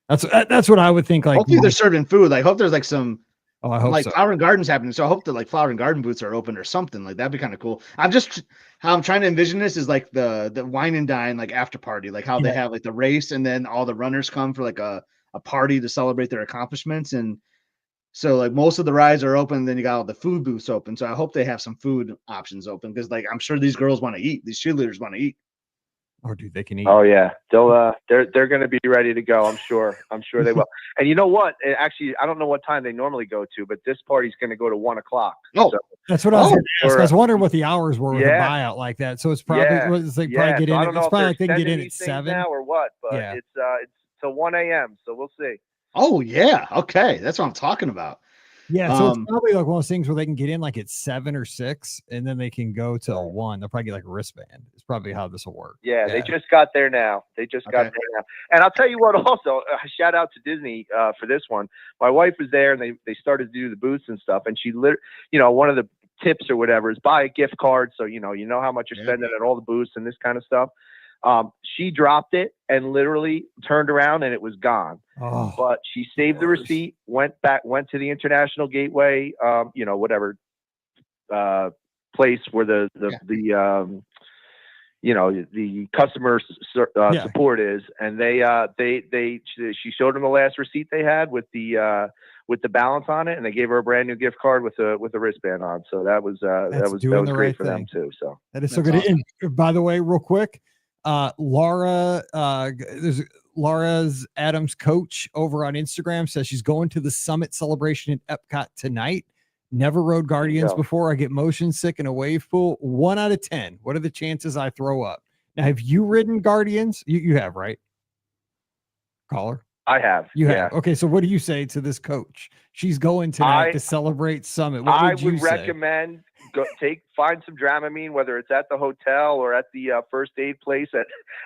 That's what I would think. Like, hopefully they're serving food. Like, hope there's like some. I hope like so. Flower and Gardens happening. So I hope that like Flower and Garden booths are open or something. Like that'd be kind of cool. How I'm trying to envision this is like the wine and dine like after party, like how they have like the race and then all the runners come for like a party to celebrate their accomplishments. And So like most of the rides are open, then you got all the food booths open. So I hope they have some food options open because like I'm sure these girls want to eat. These cheerleaders want to eat. Oh, dude, they can eat. Oh yeah, they're going to be ready to go. I'm sure they will. And you know what? Actually, I don't know what time they normally go to, but this party's going to go to 1 o'clock. Oh, so, that's what I was going to ask. I was or- wondering what the hours were with a Yeah. buyout like that. So it's probably Yeah, was they yeah. probably get So in. I don't know It's if probably they're like they can get extending in at these things 7 now or what, but Yeah. it's till 1 a.m. So we'll see. oh yeah. Okay, that's what I'm talking about. Yeah, so it's probably like one of those things where they can get in like at 7 or 6, and then they can go till 1. They'll probably get like a wristband. It's probably how this will work. Yeah, they just got there now. They just got there now. And I'll tell you what, also, shout out to Disney for this one. My wife was there, and they started to do the booths and stuff. And she, one of the tips or whatever is buy a gift card. So, you know how much you're spending at all the booths and this kind of stuff. She dropped it and literally turned around and it was gone. Oh, but she saved the receipt, went to the International Gateway, whatever place where the customer support is, and she showed them the last receipt they had with the balance on it, and they gave her a brand new gift card with a writband on. So that was great for them too. So that is so good. Awesome. And by the way, real quick, Laura, there's Laura's Adams coach over on Instagram says she's going to the summit celebration at Epcot tonight. Never rode Guardians before. I get motion sick in a wave pool. 1 out of 10. What are the chances I throw up? Now, have you ridden Guardians? You have, right? Caller? I have. You have. Okay, so what do you say to this coach? She's going tonight to celebrate Summit. What would you say? Recommend find some Dramamine, whether it's at the hotel or at the first aid place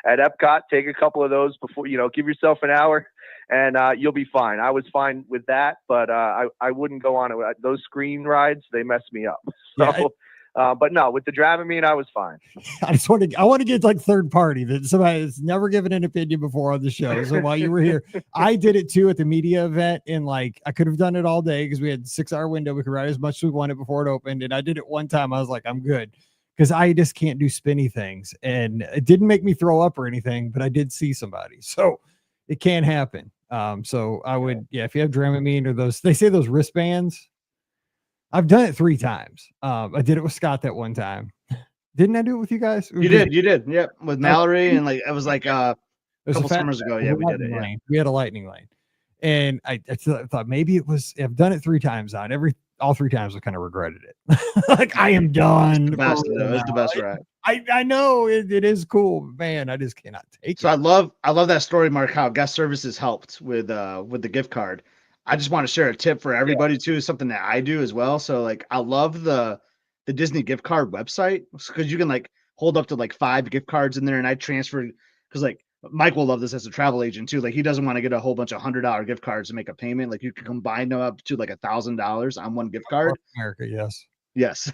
at Epcot. Take a couple of those before, give yourself an hour, and you'll be fine. I was fine with that, but I wouldn't go on it. Those screen rides, they mess me up. So, but no, with the Dramamine, I was fine. I want to get like third party that somebody has never given an opinion before on the show. So while you were here, I did it too at the media event, and like I could have done it all day because we had a 6-hour window. We could ride as much as we wanted before it opened. And I did it one time. I was like, I'm good because I just can't do spinny things. And it didn't make me throw up or anything, but I did see somebody. So it can happen. So I would, if you have Dramamine or they say those wristbands. I've done it 3 times. I did it with Scott that one time. Didn't I do it with you guys? You did. Yep. With Mallory. And like, it was like a couple summers ago. Yeah, we did it. Yeah. We had a lightning lane. And I thought maybe it was, I've done it 3 times on all 3 times I kind of regretted it. Like I am done. It's the best ride. I know it is cool, man. I just cannot take it. So I love that story, Mark, how guest services helped with the gift card. I just want to share a tip for everybody too, something that I do as well. So like I love the Disney gift card website because you can like hold up to like 5 gift cards in there, and I transfer because like Mike will love this as a travel agent too. Like he doesn't want to get a whole bunch of $100 gift cards to make a payment. Like you can combine them up to like $1,000 on one gift card. America, yes.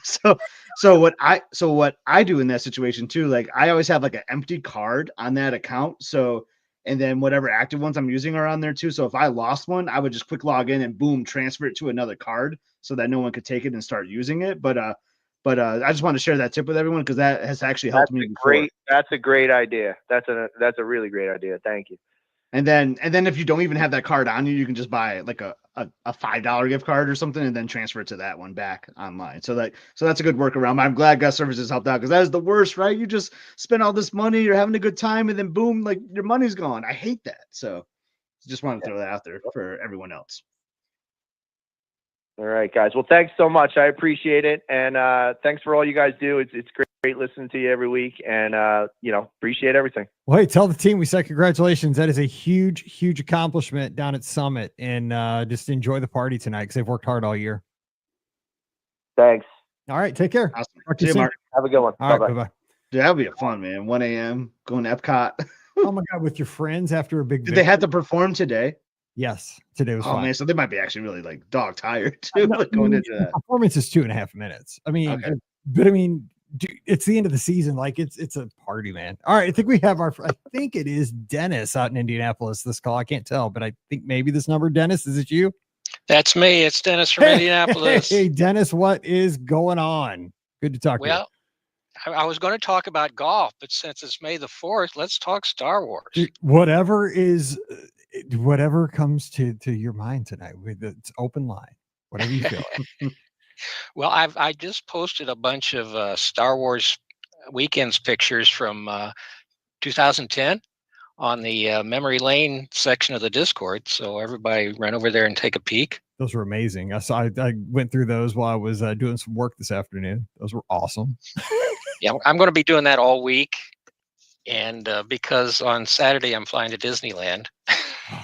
So what I do in that situation too, like I always have like an empty card on that account. So and then whatever active ones I'm using are on there too. So if I lost one, I would just quick log in and boom, transfer it to another card so that no one could take it and start using it. But I just want to share that tip with everyone because that has actually helped me before. That's a great idea. That's a really great idea. Thank you. And then if you don't even have that card on you, you can just buy like a $5 gift card or something and then transfer it to that one back online. So that's a good workaround. I'm glad guest services helped out because that is the worst, right? You just spend all this money, you're having a good time, and then boom, like your money's gone. I hate that. So just want to throw that out there for everyone else. All right, guys. Well, thanks so much. I appreciate it. And thanks for all you guys do. It's great listening to you every week, and appreciate everything. Well, hey, tell the team we said congratulations. That is a huge accomplishment down at Summit, and just enjoy the party tonight because they've worked hard all year. Thanks. All right, take care. Awesome. See you, Mark. Have a good one. All right, bye. Dude, that'd be a fun, man. 1 a.m. going to Epcot. Oh my God, with your friends after a big. Did they have to perform today? Yes, today was fun. Man, so they might be actually really like dog tired too. Like going into that performance is 2.5 minutes. I mean, but I mean, dude, it's the end of the season. Like it's a party, man. All right, I think we have I think it is Dennis out in Indianapolis. This call, I can't tell, but I think maybe this number. Dennis, is it you? That's me. It's Dennis from Indianapolis. Hey, Dennis, what is going on? Good to talk to you. I was going to talk about golf, but since it's May the 4th, let's talk Star Wars. Dude, whatever comes to your mind tonight. It's open line. Whatever you feel like. Well, I just posted a bunch of Star Wars weekends pictures from 2010 on the memory lane section of the Discord. So everybody run over there and take a peek. Those were amazing. I went through those while I was doing some work this afternoon. Those were awesome. Yeah, I'm going to be doing that all week. And because on Saturday I'm flying to Disneyland.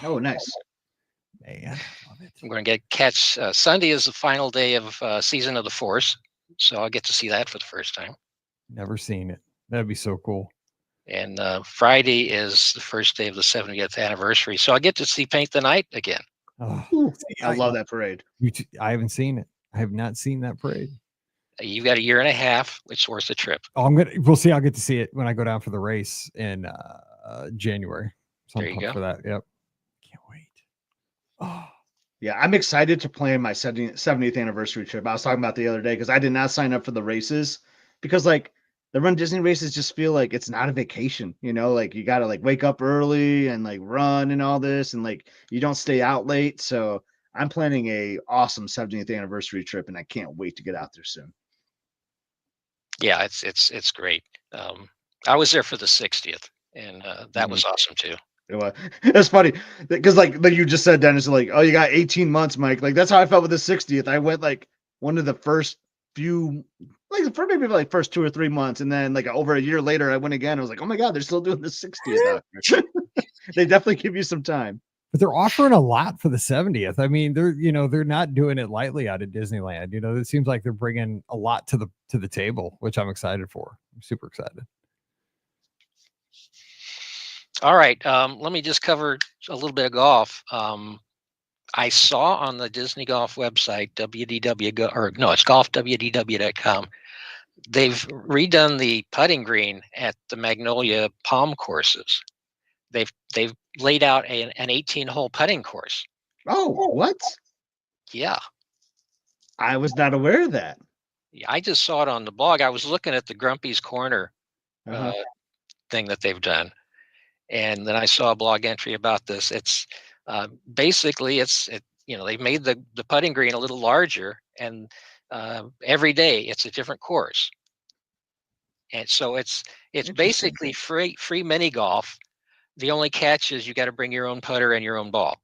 Oh, nice. Man, love it. I'm going to catch Sunday is the final day of Season of the Force. So I'll get to see that for the first time. Never seen it. That'd be so cool. And Friday is the first day of the 70th anniversary. So I get to see Paint the Night again. Oh, I love that parade. I haven't seen it. I have not seen that parade. You've got a year and a half. It's worth the trip. Oh, we'll see. I'll get to see it when I go down for the race in January. So There you go. For that. Yep. Can't wait. Oh, Yeah, I'm excited to plan my 70th anniversary trip. I was talking about the other day because I did not sign up for the races because like the Run Disney races just feel like it's not a vacation, you know, like you got to like wake up early and like run and all this and like you don't stay out late. So I'm planning a awesome 70th anniversary trip and I can't wait to get out there soon. Yeah, it's great. I was there for the 60th, and that was awesome too. It's funny because like you just said, Dennis, like, oh, you got 18 months, Mike. Like that's how I felt with the 60th. I went like one of the first few, like for maybe like first 2 or 3 months, and then like over a year later, I went again. I was like, oh my god, they're still doing the 60th out here. They definitely give you some time. But they're offering a lot for the 70th. I mean, they're not doing it lightly out of Disneyland. You know, it seems like they're bringing a lot to the table, which I'm excited for. I'm super excited. All right, let me just cover a little bit of golf. I saw on the Disney Golf website, it's golfwdw.com. They've redone the putting green at the Magnolia Palm courses. They've laid out an 18-hole putting course. Oh, what? Yeah. I was not aware of that. Yeah, I just saw it on the blog. I was looking at the Grumpy's Corner thing that they've done, and then I saw a blog entry about this. It's basically they've made the putting green a little larger, and every day it's a different course, and so it's basically free mini golf. The only catch is you got to bring your own putter and your own ball.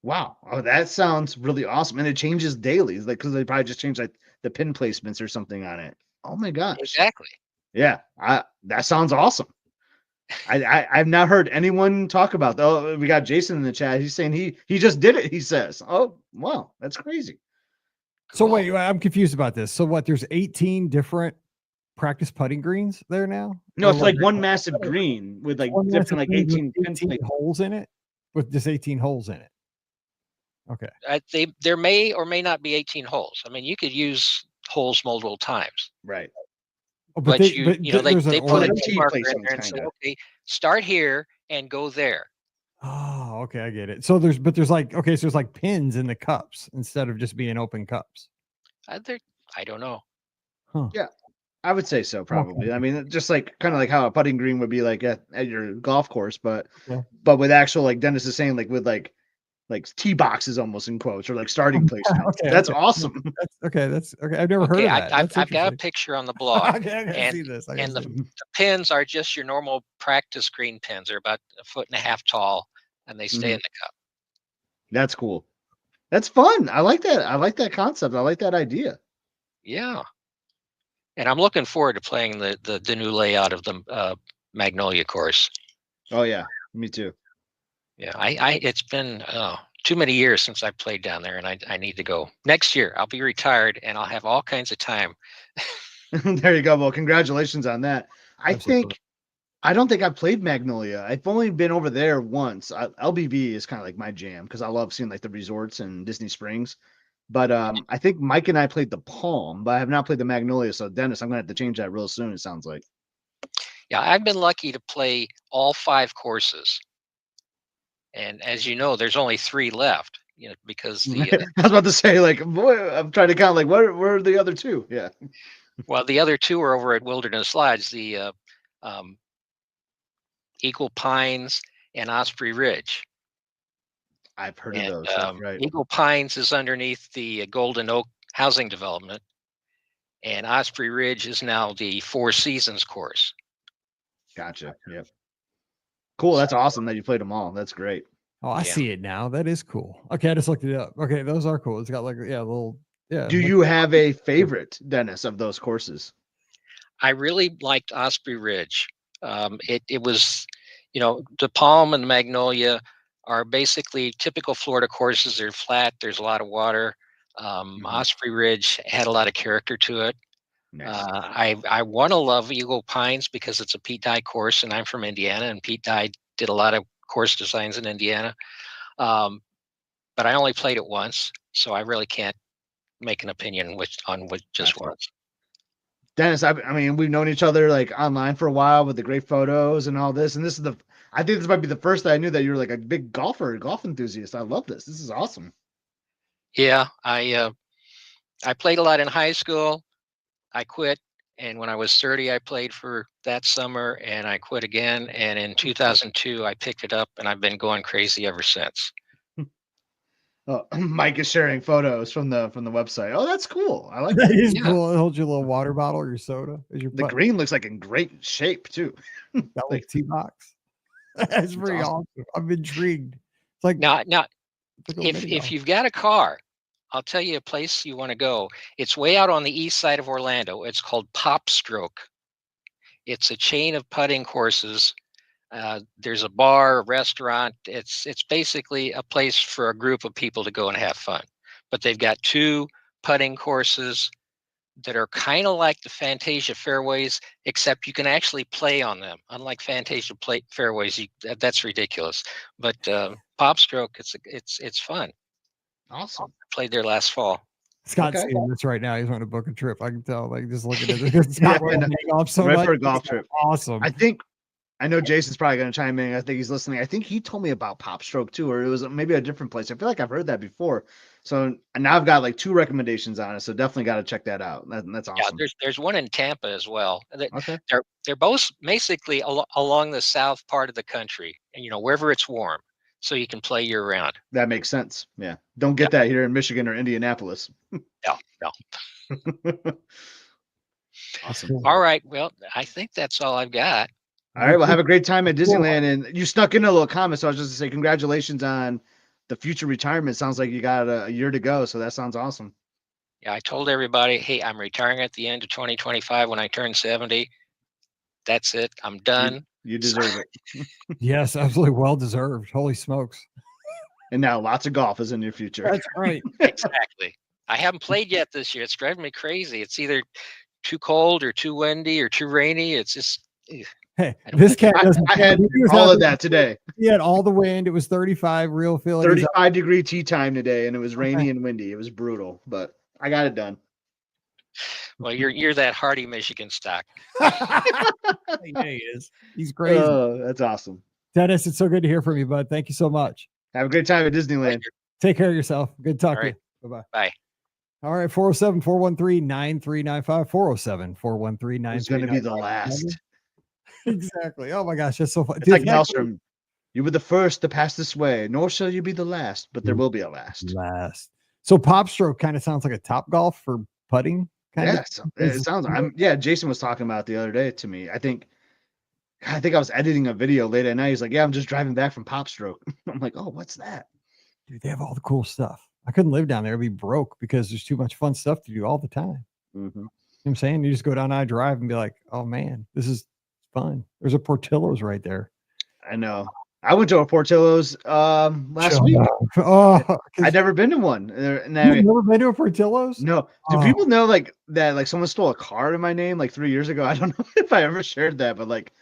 Wow. Oh, that sounds really awesome. And it changes daily. Like, because they probably just changed like the pin placements or something on it. Oh my gosh. Exactly. Yeah. That sounds awesome. I've not heard anyone talk about that. Oh, we got Jason in the chat. He's saying he just did it, he says. Oh, wow. That's crazy. So wait, I'm confused about this. So what, there's 18 different practice putting greens there now? No, it's like one massive green with like different like 18 holes in it, with just 18 holes in it. Okay. There may or may not be 18 holes. I mean, you could use holes multiple times. Right. Oh, but they put a T marker in there and say, okay, start here and go there. Oh, okay, I get it. So there's like pins in the cups instead of just being open cups. I don't know. Huh. Yeah. I would say so, probably. Okay. I mean, just like kind of like how a putting green would be like at your golf course, but with actual, like Dennis is saying, like with like tee boxes almost in quotes or like starting placements. That's awesome. That's okay. I've never heard of that. I've got a picture on the blog. I see this. And the pins are just your normal practice green pins. They're about 1.5 feet tall, and they stay in the cup. That's cool. That's fun. I like that. I like that concept. I like that idea. Yeah. And I'm looking forward to playing the new layout of the Magnolia course. Oh yeah, me too. Yeah, it's been too many years since I played down there, and I need to go. Next year, I'll be retired, and I'll have all kinds of time. There you go. Well, congratulations on that. I don't think I've played Magnolia. I've only been over there once. LBV is kind of like my jam because I love seeing like the resorts and Disney Springs. But I think Mike and I played the Palm, but I have not played the Magnolia. So Dennis, I'm gonna have to change that real soon. It sounds like. Yeah, I've been lucky to play all 5 courses, and as you know, there's only 3 left. You know, because I was about to say, like, boy, I'm trying to count. Like, where are the other 2? Yeah. Well, the other 2 are over at Wilderness Lodge, the Eagle Pines and Osprey Ridge. I've heard of And those. That's right. Eagle Pines is underneath the Golden Oak housing development, and Osprey Ridge is now the Four Seasons course. Gotcha. Yep. Cool. That's awesome that you played them all. That's great. Oh, I Yeah. see it now. That is cool. Okay, I just looked it up. Okay, those are cool. It's got like little Do you have a favorite, Dennis, of those courses? I really liked Osprey Ridge. It was, the Palm and the Magnolia are basically typical Florida courses. They're flat. There's a lot of water. Osprey Ridge had a lot of character to it. Nice. I want to love Eagle Pines because it's a Pete Dye course, and I'm from Indiana, and Pete Dye did a lot of course designs in Indiana. But I only played it once, so I really can't make an opinion on which just once. Dennis, I mean, we've known each other like online for a while with the great photos and all this. And I think this might be the first that I knew that you were like a big golf enthusiast. I love this. This is awesome. Yeah, I played a lot in high school. I quit, and when I was 30, I played for that summer, and I quit again. And in 2002, I picked it up, and I've been going crazy ever since. Oh, Mike is sharing photos from the website. Oh, that's cool. I like that that. is cool. It holds your little water bottle or your soda. The green looks like in great shape too. That like tee box. That's pretty awesome. I'm intrigued. It's like now if you've got a car, I'll tell you a place you want to go. It's way out on the east side of Orlando. It's called Pop Stroke. It's a chain of putting courses. There's a bar, a restaurant. It's basically a place for a group of people to go and have fun. But they've got 2 putting courses that are kind of like the Fantasia fairways, except you can actually play on them. Unlike Fantasia fairways, that's ridiculous. But Pop Stroke, it's fun. Awesome. I played there last fall. Scott's seeing this right now. He's wanting to book a trip. I can tell, like just looking at it. Scott off so right much. for a golf trip. Awesome. I know Jason's probably going to chime in. I think he's listening. I think he told me about Pop Stroke too, or it was maybe a different place. I feel like I've heard that before. So now I've got like 2 recommendations on it. So definitely got to check that out. That's awesome. Yeah, there's one in Tampa as well. Okay. They're both basically along the south part of the country, and wherever it's warm, so you can play year round. That makes sense. Yeah. Don't get that here in Michigan or Indianapolis. No. Awesome. All right. Well, I think that's all I've got. All right. Well, have a great time at Disneyland. And you snuck in a little comment. So I was just to say congratulations on the future retirement. Sounds like you got a year to go. So that sounds awesome. Yeah, I told everybody, hey, I'm retiring at the end of 2025 when I turn 70. That's it. I'm done. You deserve it. Yes, absolutely well deserved. Holy smokes. And now lots of golf is in your future. That's right. Exactly. I haven't played yet this year. It's driving me crazy. It's either too cold or too windy or too rainy. It's just. Hey, this cat doesn't. I had all of that today. He had all the wind. It was 35 real feeling. 35-degree tea time today, and it was rainy and windy. It was brutal, but I got it done. Well, you're that hardy Michigan stock. Yeah, he is. He's crazy. Oh, that's awesome. Dennis, it's so good to hear from you, bud. Thank you so much. Have a great time at Disneyland. Take care of yourself. Good talking to you. Bye-bye. Bye. All right, 407-413-9395. 407-413-9395. It's going to be the last. Exactly. Oh my gosh, that's so fun. It's like Maelstrom. You were the first to pass this way, nor shall you be the last, but there will be a last. So Pop Stroke kind of sounds like a Top Golf for putting. It sounds. Jason was talking about it the other day to me. I think I was editing a video late at night. He's like, "Yeah, I'm just driving back from Pop Stroke." I'm like, "Oh, what's that?" Dude, they have all the cool stuff. I couldn't live down there; I'd be broke because there's too much fun stuff to do all the time. Mm-hmm. You know what I'm saying? You just go down I-Drive and be like, "Oh man, this is fun." There's a Portillo's right there. I know. I went to a Portillo's last week. I'd never been to one. You've never been to a Portillo's? No. Do people know like that? Like someone stole a car in my name like 3 years ago. I don't know if I ever shared that, but like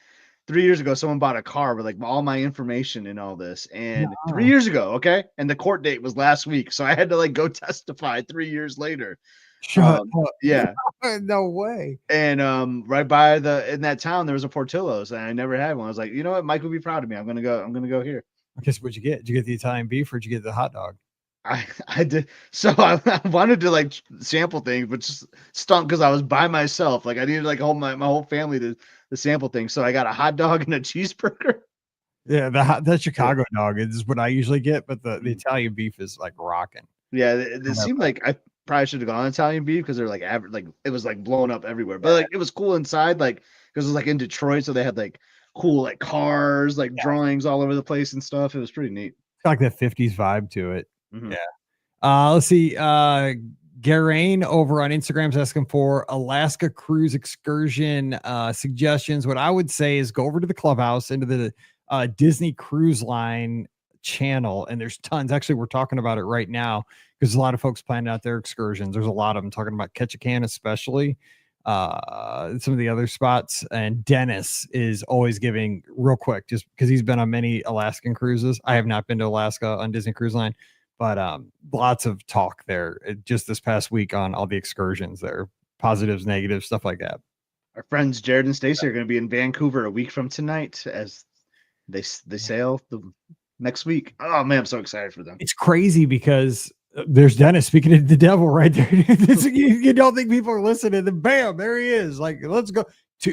3 years ago, someone bought a car with like all my information and all this. And 3 years ago, okay, and the court date was last week, so I had to like go testify 3 years later. Shut up. Yeah. No way. And right by in that town there was a Portillo's and I never had one. I was like, you know what, Mike would be proud of me. I'm gonna go here. Okay, so what'd you get? Did you get the Italian beef or did you get the hot dog? I did. So I wanted to like sample things, but just stunk because I was by myself. Like I needed like my whole family to sample things. So I got a hot dog and a cheeseburger. Yeah, that Chicago dog is what I usually get, but the Italian beef is like rocking. Yeah, it seemed like I probably should have gone Italian beef because they're like average, like it was like blowing up everywhere. But like it was cool inside, like because it was like in Detroit, so they had like cool like cars, like drawings all over the place and stuff. It was pretty neat. It's got like that 50s vibe to it. Mhm. Yeah. Let's see. Garain over on Instagram's asking for Alaska cruise excursion suggestions. What I would say is go over to the clubhouse into the Disney Cruise Line channel, and there's tons. Actually, we're talking about it right now because a lot of folks planning out their excursions. There's a lot of them talking about Ketchikan, especially some of the other spots. And Dennis is always giving real quick, just because he's been on many Alaskan cruises. I have not been to Alaska on Disney Cruise Line, but lots of talk there just this past week on all the excursions there, positives, negatives, stuff like that. Our friends Jared and Stacy are going to be in Vancouver a week from tonight as they sail the next week. Oh man, I'm so excited for them. It's crazy because there's Dennis speaking to the devil right there. You don't think people are listening, then bam, there he is. Like, let's go.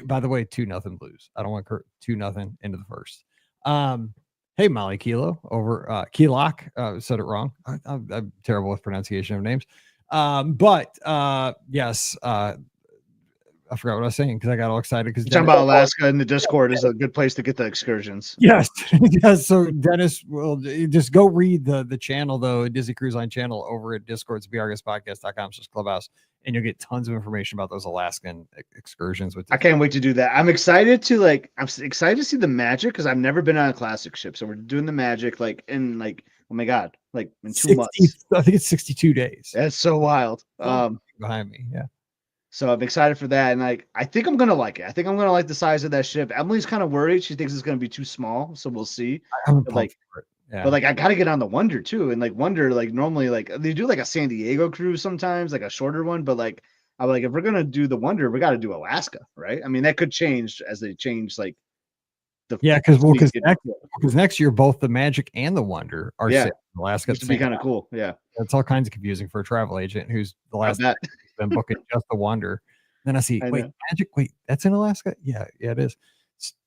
By the way, 2-0 Blues. I don't want 2-0 into the first. Hey, Molly Kilo over Keelock. Said it wrong. I'm terrible with pronunciation of names. Yes. I forgot what I was saying because I got all excited because talking about Alaska in the Discord is a good place to get the excursions. Yes. Yes. So Dennis will just go read the channel though, Disney Cruise Line channel over at Discord. It's brguspodcast.com/clubhouse, and you'll get tons of information about those Alaskan excursions. I can't wait to do that. I'm excited to see the Magic because I've never been on a classic ship. So we're doing the Magic like in like, oh my God, like in 2 months. I think it's 62 days. That's so wild. Behind me. Yeah. So I'm excited for that. And like, I think I'm going to like it. I think I'm going to like the size of that ship. Emily's kind of worried. She thinks it's going to be too small. So we'll see. But I got to get on the Wonder too. And like Wonder, like normally like they do like a San Diego cruise sometimes, like a shorter one. But like, I'm like, if we're going to do the Wonder, we got to do Alaska. Right. I mean, that could change as they change like because next year, both the Magic and the Wonder are in Alaska. It's be kind of cool. Yeah. That's all kinds of confusing for a travel agent who's the last been booking just the Wonder. Then I see, Magic, that's in Alaska? Yeah, it is.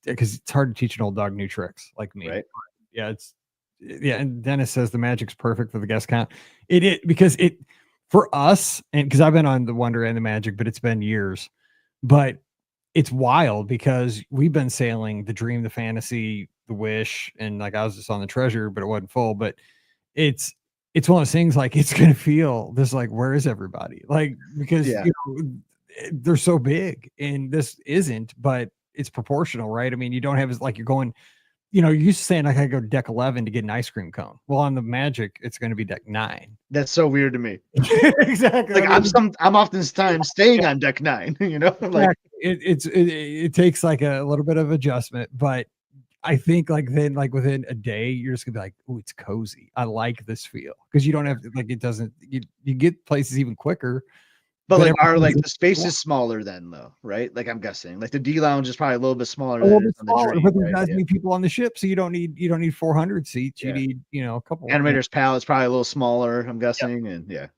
Because it's hard to teach an old dog new tricks like me. Right. Yeah, and Dennis says the Magic's perfect for the guest count. Because for us, and because I've been on the Wonder and the Magic, but it's been years. But it's wild because we've been sailing the Dream, the Fantasy, the Wish, and like I was just on the Treasure, but it wasn't full. But it's one of those things like it's gonna feel this like, where is everybody? Like, because they're so big and this isn't, but it's proportional, right? I mean, you don't have like you're going, you're used to saying like I go to deck 11 to get an ice cream cone. Well, on the Magic, it's going to be deck 9. That's so weird to me. Exactly. Like I'm oftentimes staying on deck 9, like it takes like a little bit of adjustment, but I think like then like within a day, you're just gonna be like, oh, it's cozy. I like this feel because you don't have to, like, it doesn't, you get places even quicker. But like the space is smaller then though, right? Like I'm guessing like the D lounge is probably a little bit smaller than the Dream, but there's not as many people on the ship, so you don't need 400 seats. You need a couple. Animator's pallet's probably a little smaller, I'm guessing, and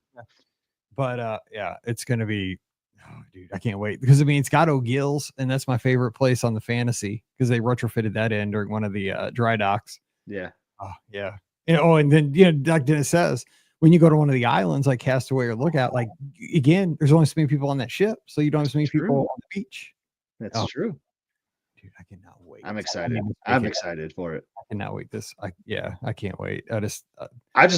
But it's gonna be, oh, dude, I can't wait because I mean it's got O'Gill's, and that's my favorite place on the Fantasy because they retrofitted that in during one of the dry docks. Yeah. Oh yeah. And then like Dennis says, when you go to one of the islands like Castaway or Lookout, like again, there's only so many people on that ship, so you don't have so many people on the beach. That's true. Dude, I cannot wait. I'm excited. I'm excited for it. I cannot wait. I can't wait. I just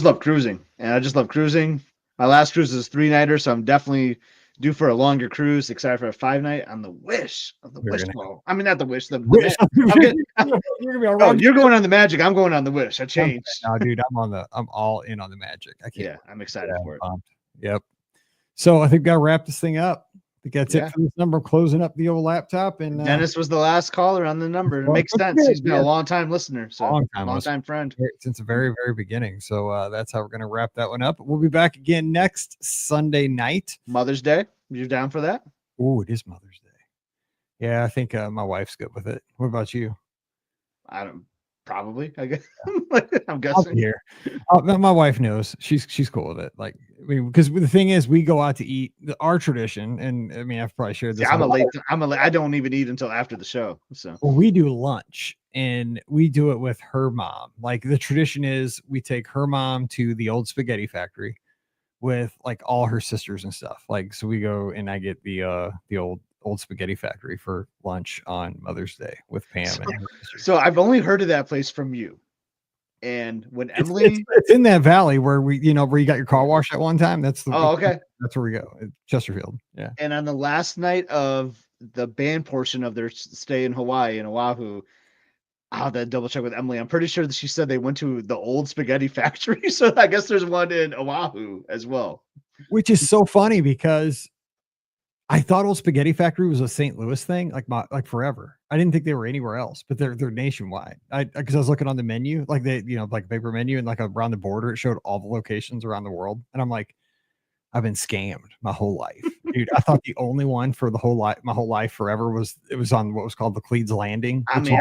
love cruising, and I just love cruising. My last cruise is 3-nighter, so I'm definitely due for a longer cruise. Excited for a 5-night on the Wish. Ball. I mean, not the Wish. The Wish. You're going on the Magic. I'm going on the Wish. I changed. No, dude, I'm all in on the Magic. I can't. Yeah, I'm excited for it. Yep. So I think we got to wrap this thing up. I think that's it for this number. Closing up the old laptop, and Dennis was the last caller on the number. It makes sense. He's been a long time listener, so long time friend since the very, very beginning. So that's how we're going to wrap that one up. We'll be back again next Sunday night. Mother's Day. You down for that? Oh, it is Mother's Day. Yeah, I think my wife's good with it. What about you? Probably, I guess. I'm I'll guessing. be here. My wife knows. She's cool with it. Like, I mean, because the thing is, we go out to eat. Our tradition, and I mean, I've probably shared See, this. I don't even eat until after the show. So Well, we do lunch, and we do it with her mom. Like, the tradition is, we take her mom to the old spaghetti factory with like all her sisters and stuff. Like, so we go and I get the old spaghetti factory for lunch on Mother's Day with Pam and her sisters. so I've only heard of that place from you. And when Emily, It's in that valley where where you got your car wash at one time. That's okay. That's where we go. Chesterfield. Yeah. And on the last night of the band portion of their stay in Hawaii, in Oahu, I'll have to double check with Emily. I'm pretty sure that she said they went to the old spaghetti factory. So I guess there's one in Oahu as well. Which is so funny because I thought Old Spaghetti Factory was a St. Louis thing, like forever. I didn't think they were anywhere else, but they're nationwide. Because I was looking on the menu, like like paper menu, and like around the border, it showed all the locations around the world, and I'm like, I've been scammed my whole life, dude. I thought the only one for my whole life forever was on what was called the Cleeds Landing. I mean,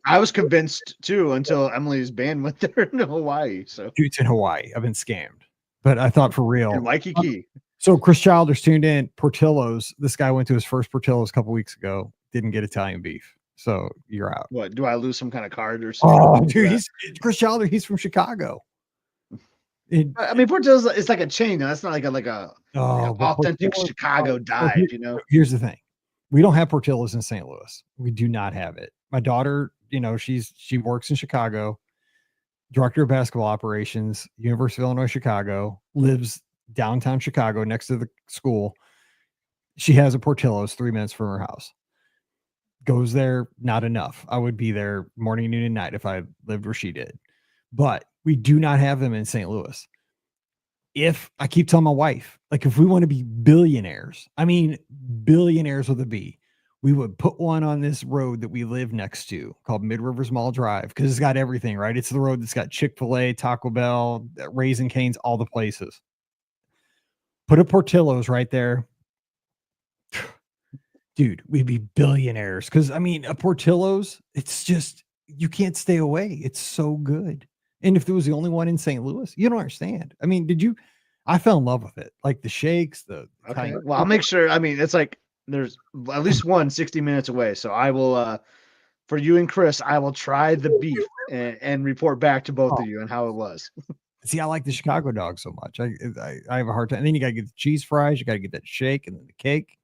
I was convinced too until Emily's band went there in Hawaii. So dude, it's in Hawaii. I've been scammed, but I thought for real. in Waikiki. So Chris Childers tuned in. Portillo's. This guy went to his first Portillo's a couple weeks ago. Didn't get Italian beef. So you're out. What, do I lose some kind of card or something? Oh, dude, Chris Childers. He's from Chicago. I mean, Portillo's is like a chain. That's not like a authentic Chicago dive. Here's the thing: we don't have Portillo's in St. Louis. We do not have it. My daughter, she works in Chicago. Director of basketball operations, University of Illinois, Chicago, lives downtown Chicago next to the school. She has a Portillo's 3 minutes from her house. Goes there, not enough. I would be there morning, noon, and night if I lived where she did. But we do not have them in St. Louis. If I keep telling my wife, like, if we want to be billionaires, I mean billionaires with a B, we would put one on this road that we live next to called Mid Rivers Mall Drive, because it's got everything, right? It's the road that's got Chick-fil-A, Taco Bell, Raising Cane's, all the places. Put a Portillo's right there. Dude, we'd be billionaires. Because, I mean, a Portillo's, it's just, you can't stay away. It's so good. And if there was the only one in St. Louis, you don't understand. I mean, I fell in love with it. Like the shakes, Okay. Well, I'll make sure. I mean, it's like there's at least one 60 minutes away. So I will, for you and Chris, I will try the beef and report back to both of you on how it was. See, I like the Chicago dog so much. I have a hard time. And then you got to get the cheese fries. You got to get that shake and then the cake.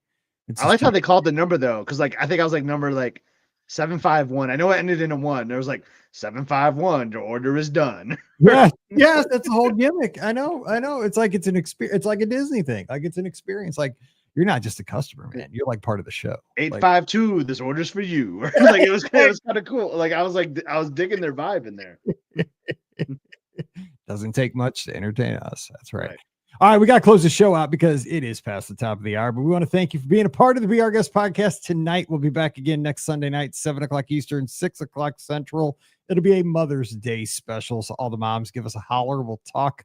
I like how they called the number though, because like I think I was like number like 751. I know it ended in a 1. There was like 751. Your order is done. Yeah, yes, that's the whole gimmick. I know. It's like it's an experience. It's like a Disney thing. Like it's an experience. Like you're not just a customer, man. You're like part of the show. 852. This order's for you. Like it was kind of cool. Like I was digging their vibe in there. Doesn't take much to entertain us. That's right. All right, we got to close the show out because it is past the top of the hour, but we want to thank you for being a part of the Be Our Guest podcast tonight. We'll be back again next Sunday night, 7:00 Eastern, 6:00 Central. It'll be a Mother's Day special, so all the moms give us a holler. We'll talk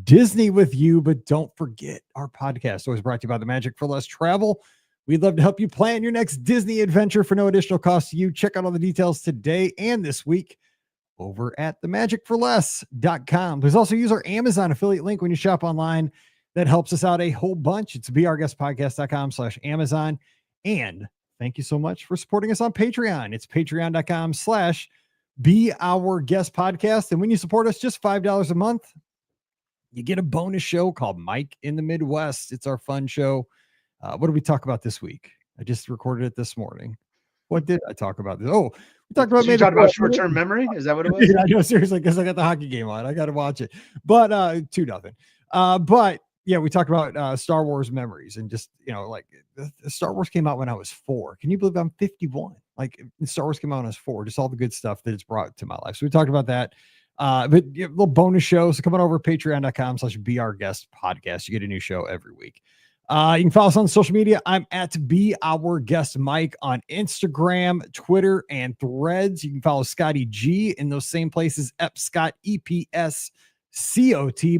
Disney with you, but don't forget our podcast, always brought to you by the Magic for Less Travel. We'd love to help you plan your next Disney adventure for no additional cost to you. Check out all the details today and this week over at themagicforless.com. Please also use our Amazon affiliate link when you shop online. That helps us out a whole bunch. It's beourguestpodcast.com/Amazon. And thank you so much for supporting us on Patreon. It's patreon.com/beourguestpodcast. And when you support us just $5 a month, you get a bonus show called Mike in the Midwest. It's our fun show. What did we talk about this week? I just recorded it this morning. What did I talk about? Oh, we talked about short-term memory. Is that what it was? I know, seriously, because I got the hockey game on. I got to watch it. But 2-0. But yeah, we talked about Star Wars memories and just, like the Star Wars came out when I was 4. Can you believe I'm 51? Like Star Wars came out when I was 4. Just all the good stuff that it's brought to my life. So we talked about that. But little bonus shows. So come on over to patreon.com/beourguestpodcast. You get a new show every week. You can follow us on social media. I'm at Be Our Guest Mike on Instagram, Twitter, and Threads. You can follow Scotty G in those same places, Scott EPSCOT.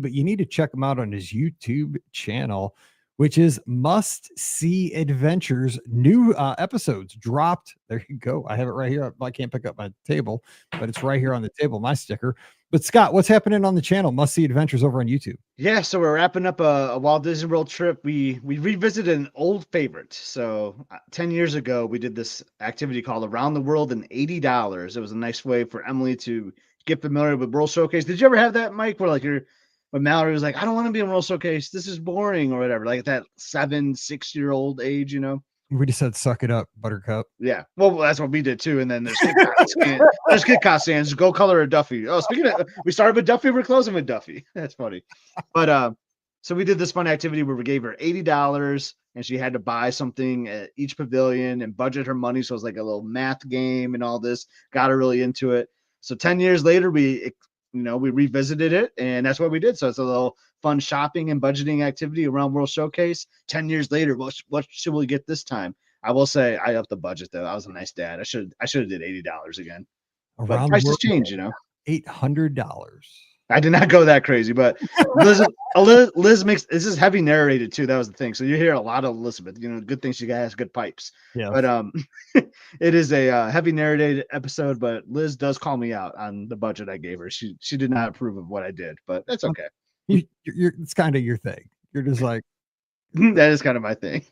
But you need to check him out on his YouTube channel, which is Must See Adventures. New episodes dropped. There you go. I have it right here. I can't pick up my table, but it's right here on the table, my sticker. But Scott, what's happening on the channel? Must See Adventures over on YouTube. Yeah, so we're wrapping up a Walt Disney World trip. We revisited an old favorite. So 10 years ago, we did this activity called Around the World in $80. It was a nice way for Emily to get familiar with World Showcase. Did you ever have that, Mike, where like when Mallory was like, I don't want to be in World Showcase, this is boring or whatever, like that 6-year-old age, you know? We just said, suck it up, Buttercup. Yeah, well, that's what we did too. And then there's Kit Kat stands. Go color a Duffy. Oh, speaking of, we started with Duffy, we're closing with Duffy. That's funny. But so we did this fun activity where we gave her $80 and she had to buy something at each pavilion and budget her money. So it was like a little math game and all this. Got her really into it. So 10 years later, we revisited it, and that's what we did. So it's a little fun shopping and budgeting activity around World Showcase. 10 years later, what should we get this time? I will say I upped the budget though. I was a nice dad. I should have did $80 again. But prices change, you know. $800. I did not go that crazy, but Liz makes this is heavy narrated too. That was the thing. So you hear a lot of Elizabeth. You know, good thing she has good pipes. Yeah. But it is a heavy narrated episode. But Liz does call me out on the budget I gave her. She did not approve of what I did, but that's okay. It's kind of your thing. You're just like that is kind of my thing.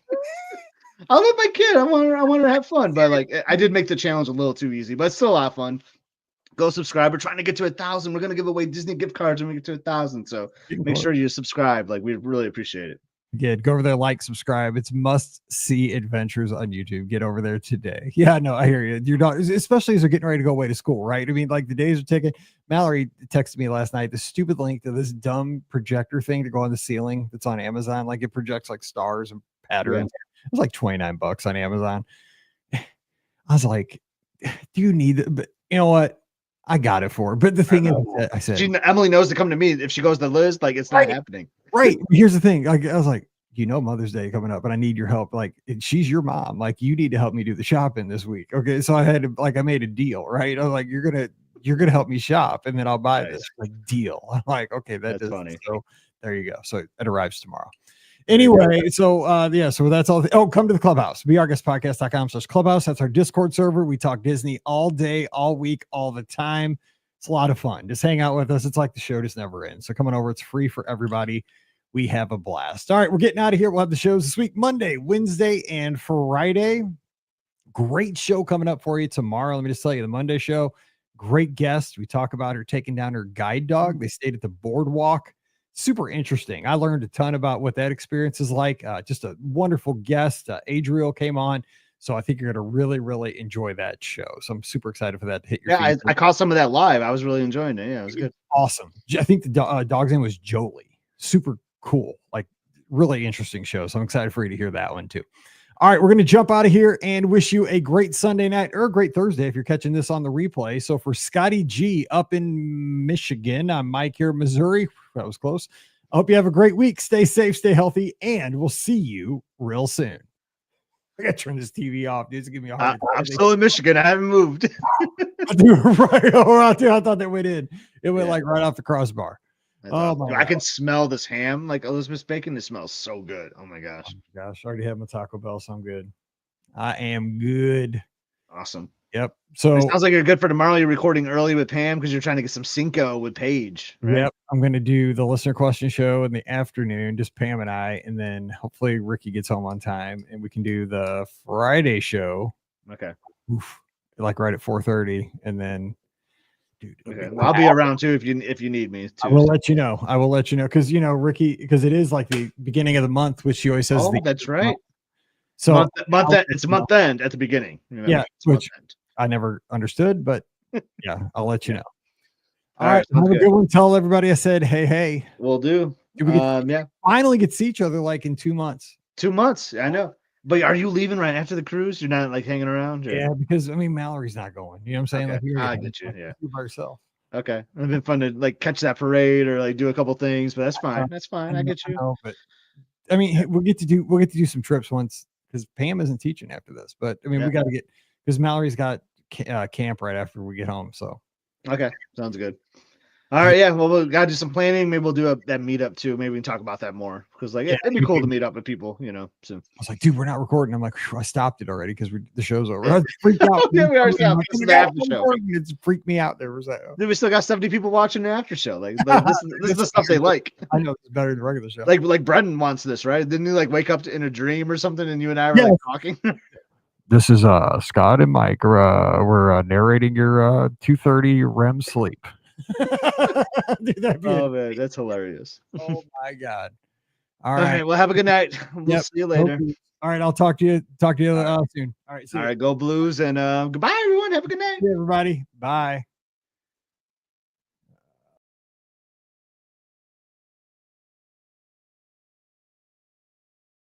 I love my kid. I want her to have fun, but like I did make the challenge a little too easy, but it's still a lot of fun. Go subscribe. We're trying to get to 1,000. We're going to give away Disney gift cards when we get to 1,000. So make sure you subscribe. Like, we really appreciate it. Good. Go over there, like, subscribe. It's Must See Adventures on YouTube. Get over there today. Yeah, no, I hear you. Your daughters, especially as they're getting ready to go away to school, right? I mean, like the days are ticking. Mallory texted me last night, the stupid link to this dumb projector thing to go on the ceiling that's on Amazon. Like it projects like stars and patterns. Yeah. It was like $29 on Amazon. I was like, do you need it? But you know what? I got it for her. But the thing is, I said, Emily knows to come to me. If she goes to Liz, like it's not happening. Right. Here's the thing. I was like, Mother's Day coming up, but I need your help. Like, she's your mom. Like, you need to help me do the shopping this week. Okay. So I had to, I made a deal, right? I was like, you're gonna help me shop, and then I'll buy this. Like, deal. I'm like, okay, that's funny. So there you go. So it arrives tomorrow. Anyway, so so that's all. Come to the Clubhouse, beourguestpodcast.com/clubhouse. That's our Discord server. We talk Disney all day, all week, all the time. It's a lot of fun. Just hang out with us. It's like the show just never ends. So coming over, it's free for everybody. We have a blast. All right, we're getting out of here. We'll have the shows this week, Monday, Wednesday, and Friday. Great show coming up for you tomorrow. Let me just tell you, the Monday show, great guest. We talk about her taking down her guide dog. They stayed at the boardwalk. Super interesting. I learned a ton about what that experience is like. Just a wonderful guest. Adriel came on. So I think you're going to really, really enjoy that show. So I'm super excited for that to hit your feed. I caught some of that live. I was really enjoying it. Yeah, it was good. Awesome. I think the dog's name was Jolie. Super cool. Like really interesting show. So I'm excited for you to hear that one too. All right, we're going to jump out of here and wish you a great Sunday night or a great Thursday if you're catching this on the replay. So for Scotty G up in Michigan, I'm Mike here in Missouri. That was close. I hope you have a great week. Stay safe, stay healthy, and we'll see you real soon. I got to turn this TV off, dude. It's giving me a hard time. I'm still in Michigan. I haven't moved. Right out there. I thought that went in. It went like right off the crossbar. I can smell this ham, like Elizabeth's bacon. It smells so good. Oh my gosh. Oh my gosh. I already had my Taco Bell, so I'm good. I am good. Awesome. Yep. So it sounds like you're good for tomorrow. You're recording early with Pam because you're trying to get some Cinco with Paige. Right? Yep. I'm going to do the listener question show in the afternoon, just Pam and I, and then hopefully Ricky gets home on time and we can do the Friday show. Okay. Like right at 4:30, and then. Okay. Well, I'll be around too if you need me. Too. I will let you know. Because Ricky, because it is like the beginning of the month, which she always says. That's right. Month. So it's month end at the beginning. Yeah, which I never understood, but yeah, I'll let you know. All right, have a good one. Tell everybody I said hey. We'll do. Finally get to see each other like in 2 months. 2 months, I know. But are you leaving right after the cruise? You're not like hanging around? Or? Yeah, because Mallory's not going. You know what I'm saying? Okay. Like, I get you. Yeah. By yourself. Okay. It'd been fun to like catch that parade or like do a couple things, but that's fine. That's fine. I get you. But we'll get to do some trips once because Pam isn't teaching after this. But we got to get because Mallory's got camp right after we get home. So okay, sounds good. All right, yeah. Well, we gotta do some planning. Maybe we'll do that meetup too. Maybe we can talk about that more because, like, Yeah, it'd be cool to meet up with people, you know. So I was like, dude, we're not recording. I'm like, I stopped it already because the show's over. Yeah. I was freaked out. Yeah, we already I'm stopped. like, This is "Oh the my God, after I'm show." recording." It's freaked me out. There was that. Dude, we still got 70 people watching the after show. Like this is the stuff they like. I know it's better than the regular show. Like Brendan wants this, right? Didn't he like wake up in a dream or something, and you and I were Yeah. like talking? This is Scott and Mike. We're narrating your 2:30 REM sleep. Dude, that'd be Oh man, that's hilarious. oh my God. All All right. right, well, have a good night. We'll Yep. see you later. Hopefully. All right, I'll talk to you soon. All right, see All you. right, go Blues, and goodbye, everyone. Have a good night. See you, everybody. Bye.